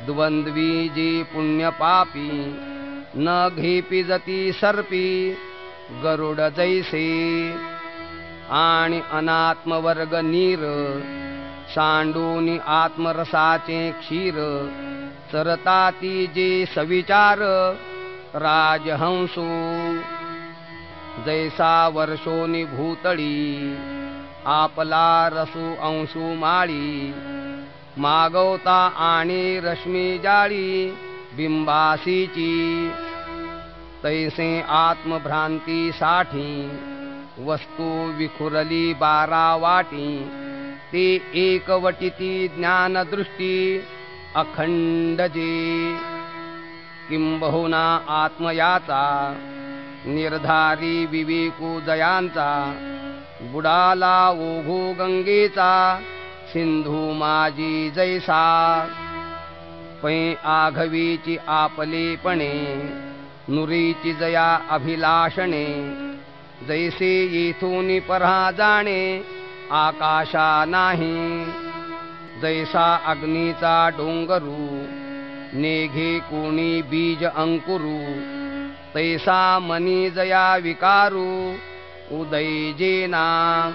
द्वंद्वी जे पुण्य पापी. न घेपी जती सर्पी गरुड जैसे. आणि अनात्म वर्ग नीर सांडूनी आत्मरसाचे क्षीर. चरताती जे सविचार राजहंसू. जैसा वर्षोनी भूतळी आपला रसू अंशू माळी. मागवता आणि रश्मी जाळी बिंबासीची. तैसे आत्मभ्रांती साठी वस्तू विखुरली 12 वाटी. ते एकवटिती ज्ञानदृष्टी अखंड जे. किंबहुना आत्मयाचा निर्धारी विवेकू दयांचा. बुडाला ओघू गंगेचा सिंधू माझी जैसा. पै आघवीची आपलेपणे नुरीची जया अभिलाषणे. जैसे येथून परा जाणे आकाशा नाही. जैसा अग्नीचा डोंगरू नेघे कोणी बीज अंकुरू. तैसा मनी जया विकारू उदय जेना.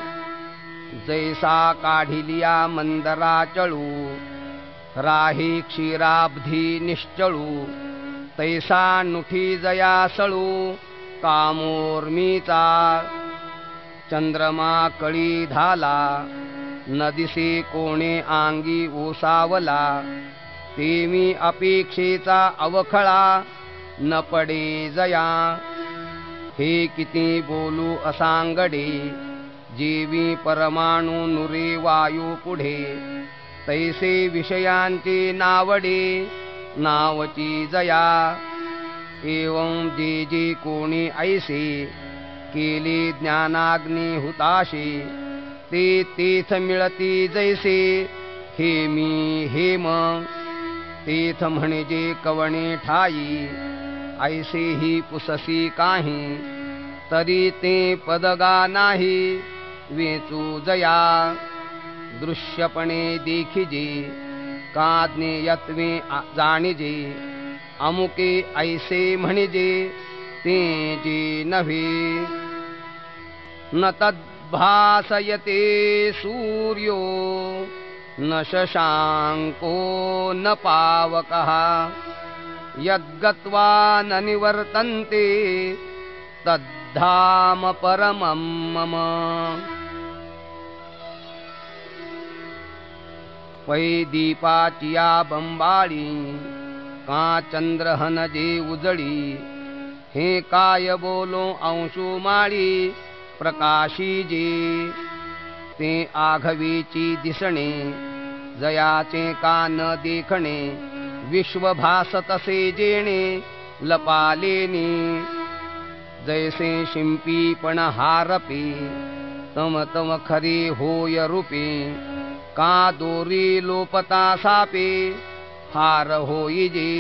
जैसा काढिलिया मंदरा चळू राही क्षीराब्धी निश्चळू. तैसा नुठी जया सळू कामोर्मीचा. चंद्रमा कळी धाला न दिसे कोणे आंगी ओसावला. तेमी अपेक्षेचा अवखळा न पडे जया. हे किती बोलू असांगडे जीवी परमाणू नुरे वायू पुढे. तैसे विषयांचे नावडे नावची जया. एवं जे जे कोणी ऐसे केले ज्ञानाग्नी हुताशे ते तेथ मिळती जैसे हेमी हेम तेथ म्हणजे कवणे ठाई ऐसे ही पुससी काही तरी ते पदगा नाही वेचू जया दृश्यपणे देखिजे काज्ञेयत्वे जाणिजे अमुके ऐसे म्हणजे ते जे नव्हे न तद्भासयते सूर्यो न शशांको न पावकः यद्गत्वा न निवर्तन्ते तद्धाम परमं मम पै दीपाची या बंबाळी का चंद्रहन जे उजळी हे काय बोलो अंशु माळी प्रकाशी जे ते आघवीची दिसणे जयाचे का न देखणे विश्व भासतसे जेणे लपालेनी जैसे शिंपी पण हारपे तम तम खरे होय रूपे का दोरी लोपता सापे हार होई जे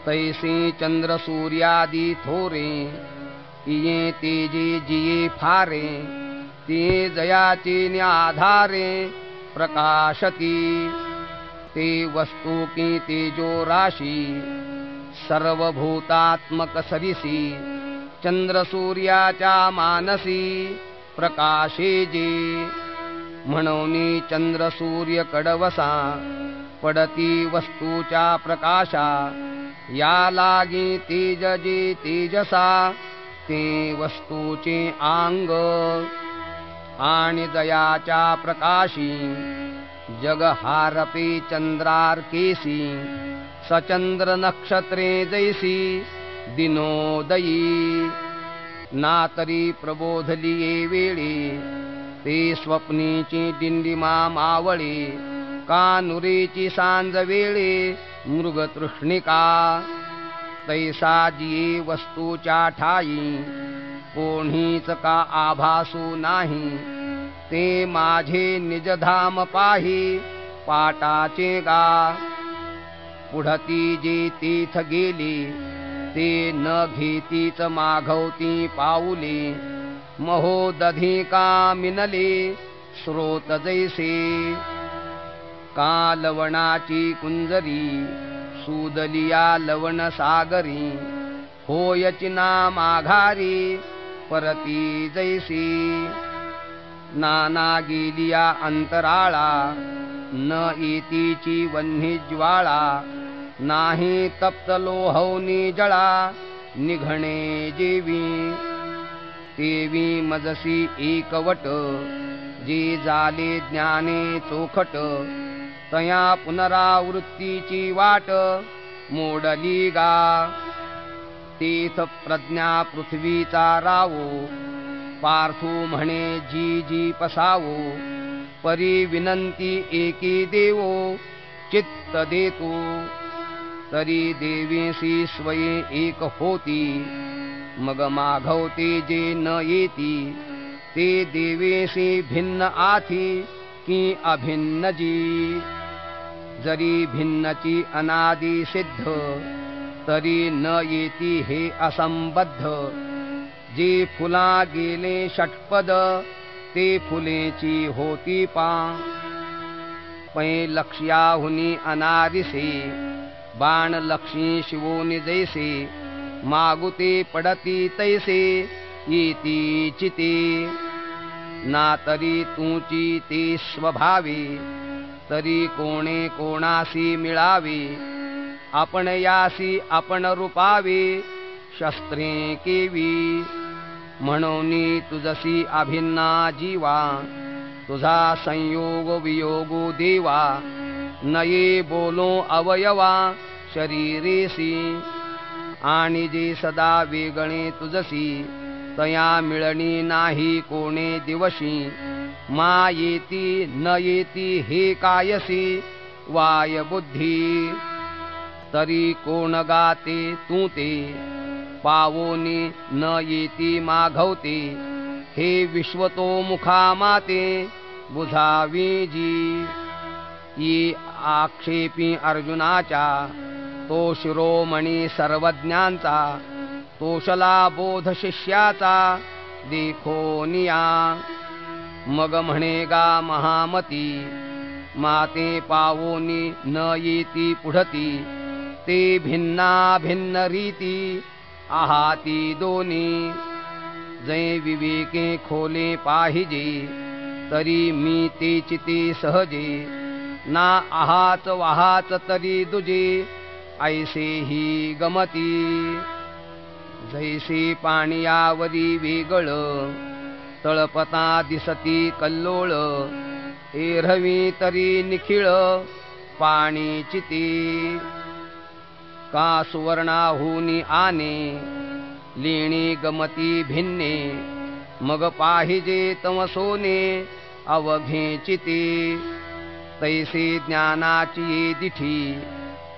तैसे चंद्र सूर्यादी थोरे इये तेजे जिये फारे ते जयाचे न्याधारे प्रकाशती ते वस्तु की तेजो राशी सर्वभूतात्मक सरिसी चंद्र सूर्याच्या मानसी प्रकाशे जे म्हणून चंद्र सूर्य कडवसा पडती वस्तूच्या प्रकाशा या लागी तेज जे तेजसा ते वस्तूचे आंग आणि दयाच्या प्रकाशी जग हारपे चंद्रार्केसी सचंद्र नक्षत्रे जैसी दिनोदयी ना तरी प्रबोधलिये वेळी ते स्वप्नीची दिंडिमा मावळे कानुरेची सांज वेळे मृगतृष्णिका तैसा जिये वस्तूच्या ठाई कोणीच का आभासू नाही ते माझे निजधाम पाही पाटाचे गा पुढती जे तीथ गेली ते न घेतीच माघवती पाऊले महोदधी का मिनले स्रोत जैसे का लवणाची कुंजरी सुदलिया लवण सागरी होयचिना माघारी परती जैसी नाना गेलिया अंतराळा न येतीची वन्ही ज्वाळा नाही तप्त लोहवनी जळा निघणे जेवी तेवी मजसी एकवट जे झाले ज्ञाने चोखट तया पुनरावृत्तीची वाट मोडली गा तीथ प्रज्ञा पृथ्वीचा रावो पार्थू म्हणे जी जी पसावो परी विनंती एकी देवो चित्त देतो तरी देवेसी स्वये एक होती मग माघवते जे न येती ते देवेसी भिन्न आथी की अभिन्न जी जरी भिन्नची अनादि सिद्ध तरी न येती हे असंबद्ध जे फुला गेले षटपद ते फुलेची होती पा पै लक्ष्याहुनी अनादिसे बाण लक्ष्मी शिवोनी जैसे मागुते पडती तैसे येती चिते ना तरी तुची ते स्वभावे तरी कोणे कोणासी मिळावे आपण यासी आपण रूपावे शस्त्रे केवी म्हणून तुझसी अभिन्ना जीवा तुझा संयोग वियोगो देवा नये बोलो अवयवा शरीरेसी आणि जे सदा वेगणे तुझसी तया मिळणी नाही कोणे दिवशी मा येती न येती हे कायसी वाय बुद्धी तरी कोण गाते तू ते, पावोनी न येती माघवते, हे विश्वतो मुखा माते बुधावी जी. ई आक्षेपी अर्जुनाच्या, तो शिरोमणी सर्वज्ञांचा, तोषला बोध शिष्याचा देखोनिया. मग म्हणेगा महामती, माते पावोनी न येती पुढती, ते भिन्ना भिन्न रीती आहाती दोनी. जै विवेके खोले पाहिजे, तरी मी ते चिते सहजे, ना आहात वाहात तरी दुजे, ऐसे ही गमती. जैसे पाणियावरी वेगळ, तळपता दिसती कल्लोळ, एरवी तरी निखिळ पाणी चिती. का सुवर्णाहुनी आने, लेणी गमती भिन्ने, मग पाहिजे तव सोने अवघे चिती. तैसे ज्ञानाची दिठी,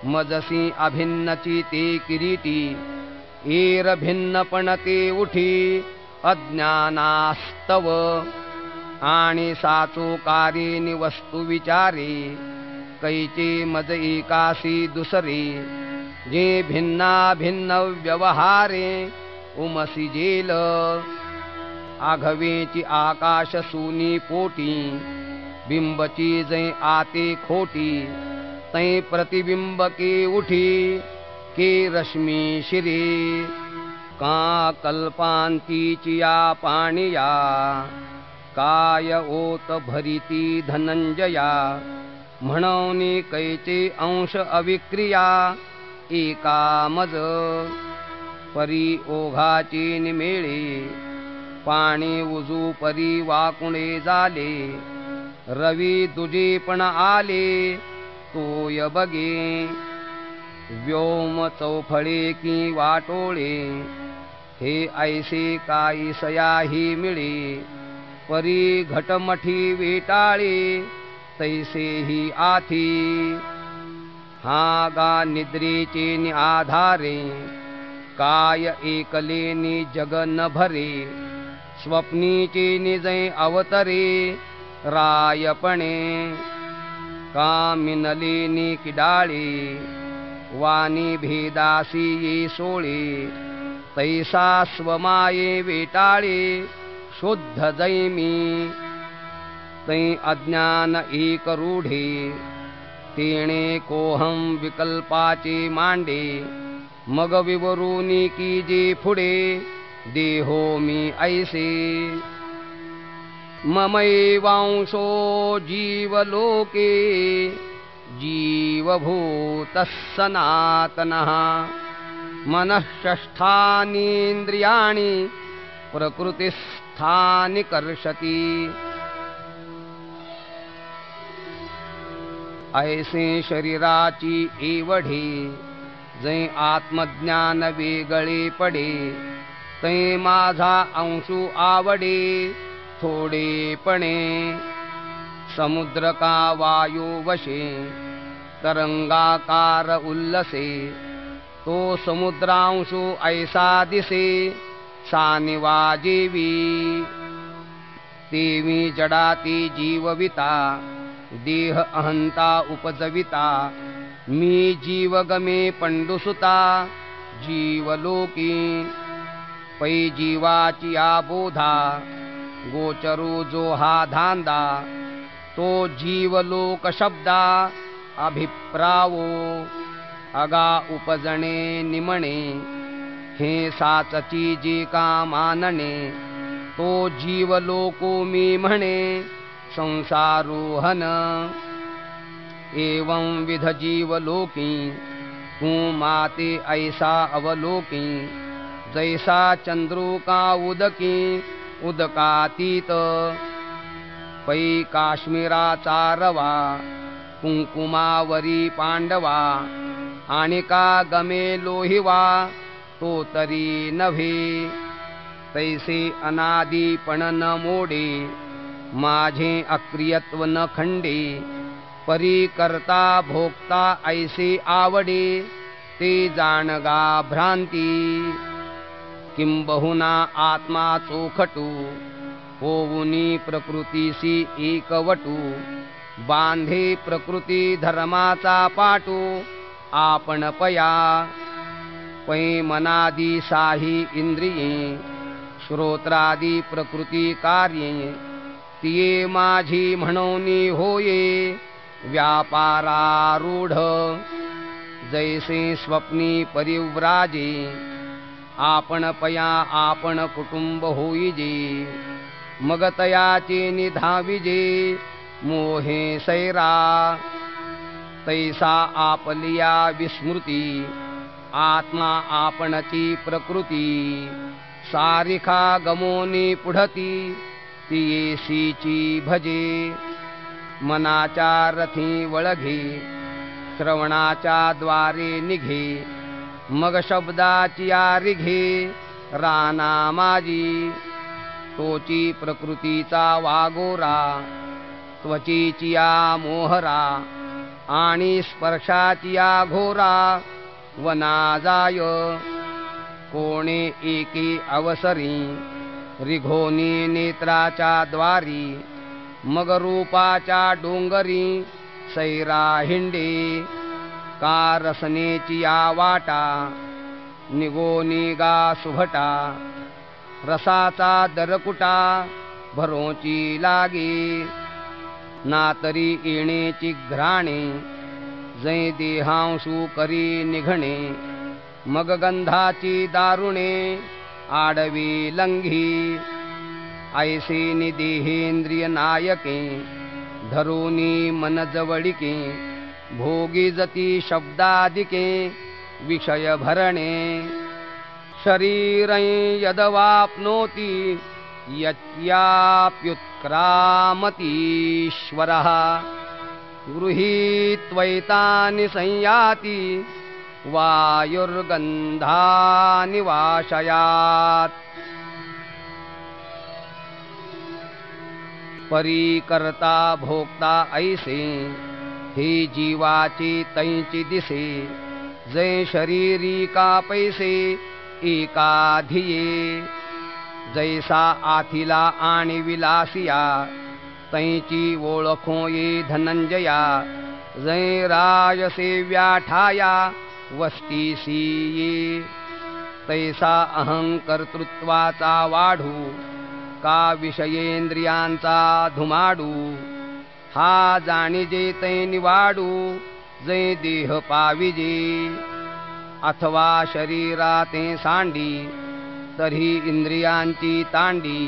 मजसी अभिन्नची ते किरीटी, एर भिन्नपण ते उठी अज्ञानास्तव. आणि साचो कारे वस्तू विचारे, कैचे मज एकासी दुसरे, जे भिन्ना भिन्न व्यवहारे उमसी जेल. आघवेची आकाश सुनी पोटी, बिंबची जै आते खोटी, तै प्रतिबिंब के उठी के रश्मी शिरे. का कल्पांतीची या पाणिया, काय ओत भरिती धनंजया, म्हणूनी कैचे अंश अविक्रिया एका मज. परी ओघाची निमेळे, पाणी उजू परी वाकुणे झाले, रवी तुझे पण आले तोय बगे. व्योम चौफळे की वाटोळे, हे ऐसे काही सयाही मिळे, परी घटमठी वेटाळे तैसेही आथी. हा गा निद्रेचे नि आधारे, काय एकलेनी जग न भरे, स्वप्नीचे निजै अवतरे रायपणे. का मिनलेनी किडाळे, वाणी भेदासी ये सोळे, तैसा स्वमाये वेटाळे शुद्ध जैमी. तै अज्ञान एक रूढे, तेणे कोहम विकल्पाचे मांडे, मग विवरूनी की जे पुढे देहो मी ऐसे. ममैवांशो जीवलोके, जीवभूतः सनातनः, मनःषष्ठानीन्द्रियाणि प्रकृतिस्थानि कर्षति. ऐसे शरीराची एवढे, जै आत्मज्ञान वेगळे पडे, तै माझा अंशू आवडे थोडेपणे. समुद्र का वायू वशे, तरंगाकार उल्लसे, तो समुद्रांशू ऐसा दिसे सानिवाजेवी. तेवी जडाती जीवविता, देह अहंता उपजविता, मी जीवगमे पंडुसुता जीवलोकी. पै जीवाची आबोधा, गोचरू जो हा धांदा, तो जीवलोक शब्दा अभिप्रावो. अगा उपजणे निमणे, हे साचची जी का मानणे, तो जीवलोको मी म्हणे संसारोहन. एवं विध जीवलोकी, तू माते ऐसा अवलोकी, जैसा चंद्रुका उदकी उदकातीत. पै काश्मीराचा रवा, कुंकुमावरी पांडवा, आणि का गमे लोहिवा तो तरी नव्हे. तैसे अनादीपण न मोडे, माझे अक्रियत्व न खंडे, परी करता भोगता ऐसे आवडे ते जाणगा भ्रांती किंबहुना आत्मा चोखटू होऊनी प्रकृतीसी एकवटू बांधे प्रकृती धर्माचा पाटू आपण पया पै मनादी साही इंद्रिये श्रोत्रादी प्रकृती कार्ये तिये माझी म्हणोनी होये व्यापारारूढ जैसे स्वप्नी परिव्राजे आपण पया आपण कुटुंब होईजे मग तयाचे निधाविजे मोहे सैरा तैसा आपलिया विस्मृती आत्मा आपणची प्रकृती सारिखा गमोनी पुढती तियेसीची भजे मनाच्या रथी वळघे श्रवणाच्या द्वारे निघे मग शब्दाची रिघे राना माझी तोची प्रकृतीचा वागोरा त्वचीचिया मोहरा आणि स्पर्शाचिया घोरा वना जाय कोणे एके अवसरी रिघोनी नेत्राच्या द्वारी मग रूपाच्या डोंगरी सैरा हिंडे का रसनेचिया वाटा निगोनी गा सुभटा रसाचा दरकुटा भरोची लागे ना तरी येणेची घ्राणे जै देहांशू करी निघणे मग गंधाची दारुणे आडवी लंघी ऐसे निदेहेंद्रिय नायके धरुनी मन जवळिके भोगी जती शब्दादिके विषय भरणे शरीरै यदवाप्नोति यत्याप्युत्क्रामतीश्वरः गृहीत्वैतानि संयाति वायुर्गन्धानि वाशयात् परिकर्ता भोक्ता ऐसे हे जीवाची तैची दिसे जै शरीरी का पैसे एका धिये जैसा आथिला आणि विलासिया तैची ओळखो ये धनंजया जै रायसे व्याठाया वस्तीसी ये तैसा अहंकर्तृत्वाचा वाढू का विषयेंद्रियांचा धुमाडू हा जाणिजे तै निवाडू जै देह पाविजे अथवा शरीराते सांडी तरी इंद्रियांची तांडी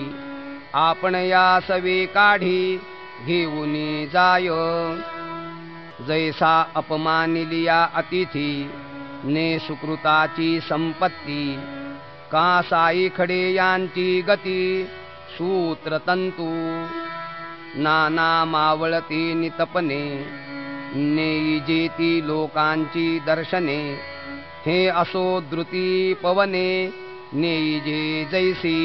आपण या सवे काढी घेऊनी जाय जैसा अपमानिलिया अतिथी ने सुकृताची संपत्ती का साई खडे यांची गती सूत्रतंतू नाना मावळती नितपने नेईजेती लोकांची दर्शने हे असो द्रुती पवने नेईजे जैसी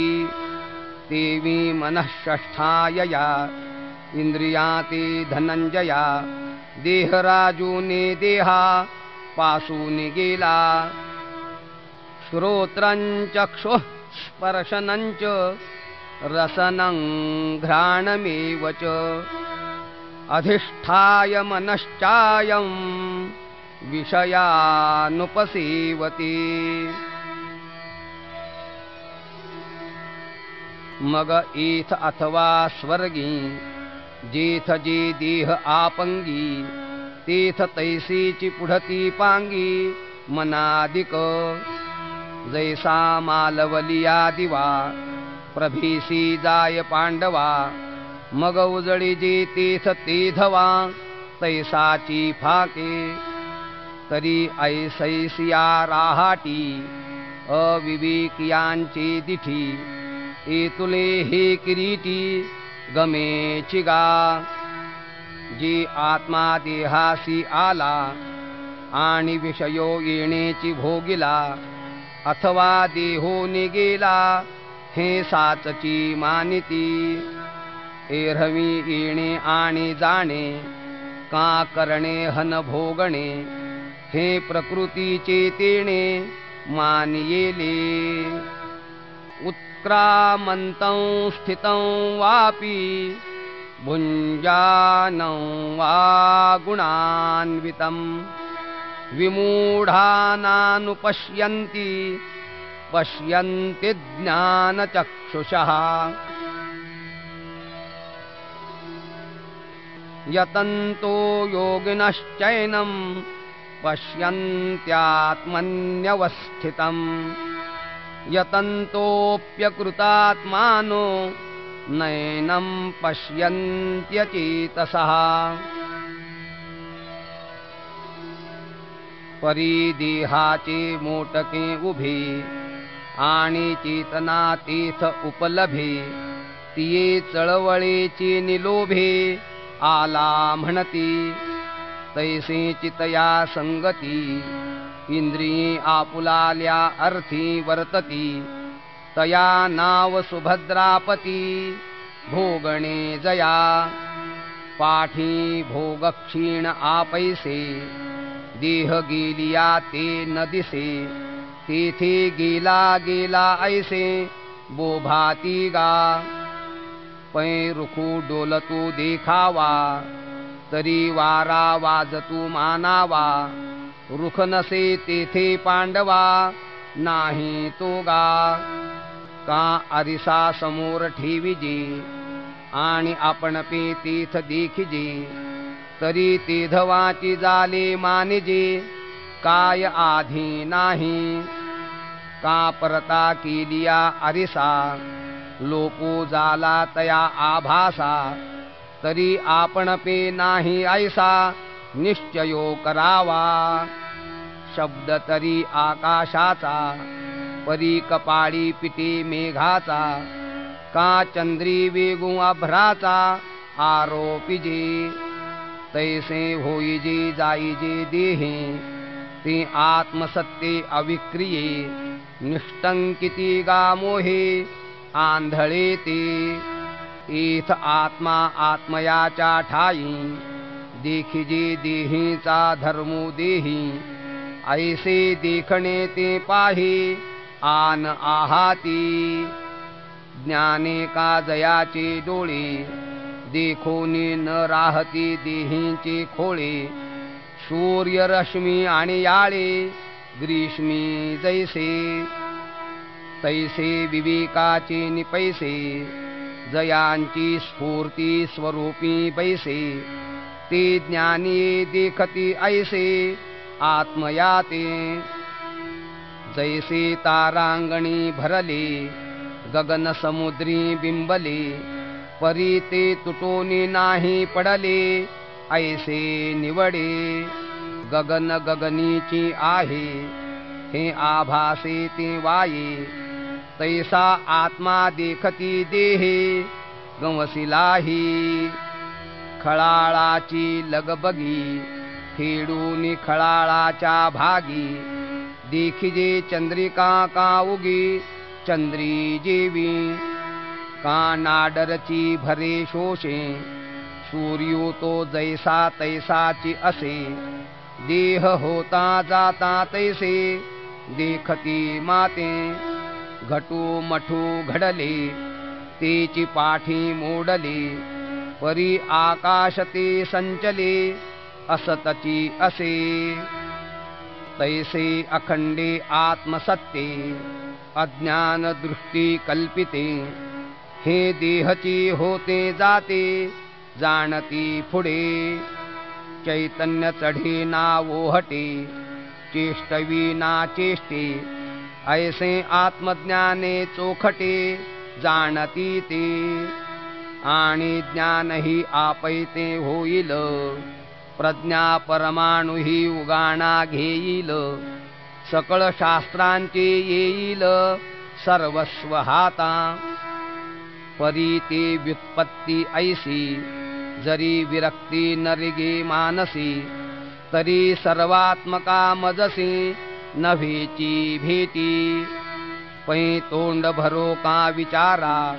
तेवी मनःष्ठायया इंद्रियाते धनंजया देहराजूने देहा पासून गेला श्रोत्रंचक्षुः स्पर्शनंच रसनं घ्राणमेव च अधिष्ठाय मनश्चायं विषयानुपसेवते मग इथ अथवा स्वर्गी जेथ जे देह आपंगी तेथ तैसीची पुढती पांगी मनादिक जैसा मालवलिया दिवा प्रभीसी जाय पांडवा मग उजळी जे तेथ तेधवा तैसाची फाके तरी ऐसैसिया राहाटी अविवेकियांची दिठी एतुले हे किरीटी गमे चिगा जी आत्मा देहासी आला आणि विषयो येणेची भोगिला अथवा देहो निगेला हे साचची मानिती एरवी येणे आणि जाणे का करणे हन भोगणे हे प्रकृतीचे तेणे मानियेले. उत्क्रामन्तं स्थितं वापि भुञ्जानं वा गुणान्वितं विमूढानानुपश्यन्ति पश्यन्ति ज्ञानचक्षुषः. यतन्तो योगिनश्चैनं पश्यन्त्यात्मन्यवस्थितं यतन्तोऽप्यकृतात्मानो नैनं पश्यन्त्यचेतसः. परिदेहाचे मोटके उभे आणि चेतना तेथ उपलभे. तिये चळवळेची निलोभे आला म्हणती. तैसे चितया संगती इंद्रिये आपुलाल्या अर्थी वर्तती. तया नाव सुभद्रापती भोगणे जया. पाठी भोगक्षीण आपैसे देह गेलिया ते न दिसे. तेथे गेला गेला ऐसे बोभाती गा. पै रुखू डोलतू देखावा तरी वारा वाजतू मानावा. रुख नसे तेथे पांडवा नाही तो गा. का आरिसा समोर ठेविजे आणि आपण पे तीथ देखिजे. तरी तेधवाची जाले मानिजे काय आधी नाही. का परता केलिया आरिसा लोपो जाला तया आभासा. तरी आपण पे नाही ऐसा निश्चयो करावा. शब्द तरी आकाशाचा परी कपाळी पिटे मेघाचा. का चंद्री वेगू अभ्राचा आरोपिजे. तैसे होईजे जाईजे देहे ते आत्मसत्ते अविक्रिये. निष्टंकिती गा मोहे आंधळे ते. इथ आत्मा आत्मयाच्या ठाई देखिजे देहीचा धर्मो देही. ऐसे देखणे ते पाही आन आहाती. ज्ञाने का जयाचे डोळे देखोनी न राहती देहींचे खोळे. सूर्य रश्मी आणि याळे ग्रीष्मी जैसे. तैसे विवेकाचे निपैसे जयांची स्फूर्ती स्वरूपी बैसे. ते ज्ञानी देखती ऐसे आत्मयाते. जैसे तारांगणी भरले गगन समुद्री बिंबले. परी ते तुटोनी नाही पडले ऐसे निवडे. गगन गगनीची आहे हे आभासे ते वाये. तैसा आत्मा देखती देहे गवसिलाही. खळाळाची लगबगी खेडूनी खळाळाच्या भागी. देखिजे चंद्रिका का उगी चंद्री जेवी. का नाडरची भरे शोषे सूर्यो तो जैसा तैसाची असे. देह होता जाता तैसे देखती माते. घटू मठू घडले तेची पाठी मोडले. परी आकाश ते संचले असतची असे. तैसे अखंडे आत्मसत्ते अज्ञान दृष्टी कल्पिते. हे देहची होते जाते जाणती पुढे. चैतन्य चढे ना ओहटे चेष्टवी ना चेष्टे. ऐसे आत्मज्ञाने चोखटे जाणती ते. आणि ज्ञानही आपैते होईल. प्रज्ञा परमाणुही उगाणा घेईल. सकळ शास्त्रांचे येईल सर्वस्व हाता. परी ते व्युत्पत्ती ऐसी जरी विरक्ती नरिगे मानसी. तरी सर्वात्मका मजसी नभेची भेटी. पै तोंड भरो का विचारा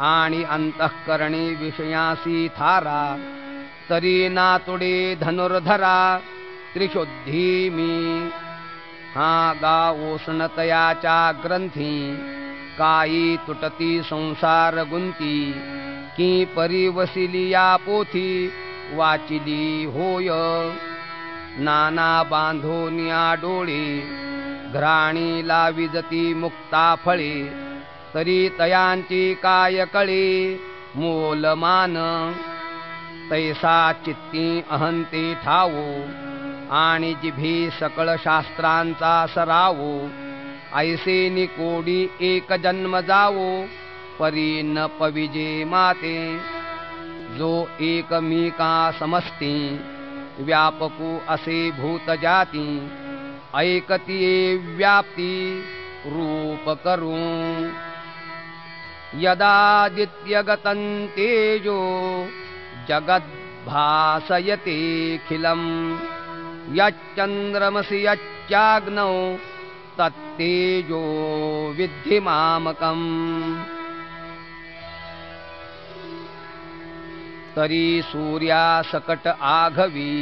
आणि अंतःकरणी विषयासी थारा. तरी नातुडे धनुर्धरा त्रिशुद्धीमी हा गा ओसणतयाच्या ग्रंथी काई तुटती संसार गुंती की परिवसिली या पोथी वाचिली होय नाना बांधोनिया डोळे घराणी लाविजती मुक्ता फळे तरी तयांची काय कळे मोलमान तैसा चित्ती अहंते ठावो आणि जिभी सकळ शास्त्रांचा सरावो ऐसे निकोडी एक जन्म जावो परी न पविजे माते जो एक मी का समस्ती व्यापकू असे भूत जाती ऐकतिये व्याप्ती रूप करून यदादित्यगतं तेजो जगद्भासयतेऽखिलम् यच्चन्द्रमसि यच्चाग्नौ तत्तेजो विद्धि मामकम् तरी सूर्या सकट आघवी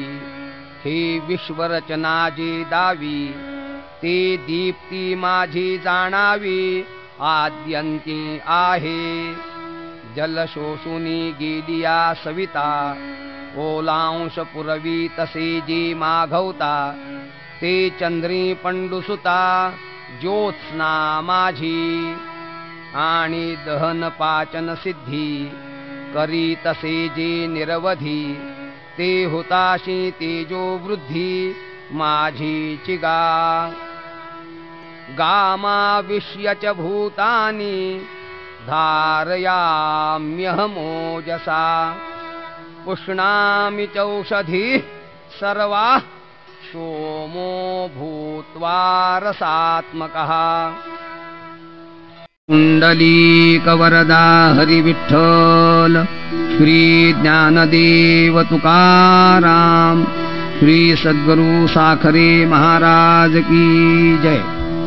हे विश्वरचना जी दावी ते दीप्ती माझी जाणावी आद्यंती आहे जल शोषुनी गेलिया सविता ओलांश पुरवी तसे जी माघवता ते चंद्री पंडुसुता ज्योत्स्ना माझी आणि दहन पाचन सिद्धी करी तसे जे निरवधी ते हुताशी तेजो वृद्धी माझी चिगा गामाविश्य च भूतानि धारयाम्यहमोजसा पुष्णामि चौषधी सर्वा सोमो भूत्वा रसात्मकः कुंडलीकवरदा हरिविठ्ठल श्री ज्ञानदेव तुकाराम श्री सद्गुरु साखरे महाराज की जय।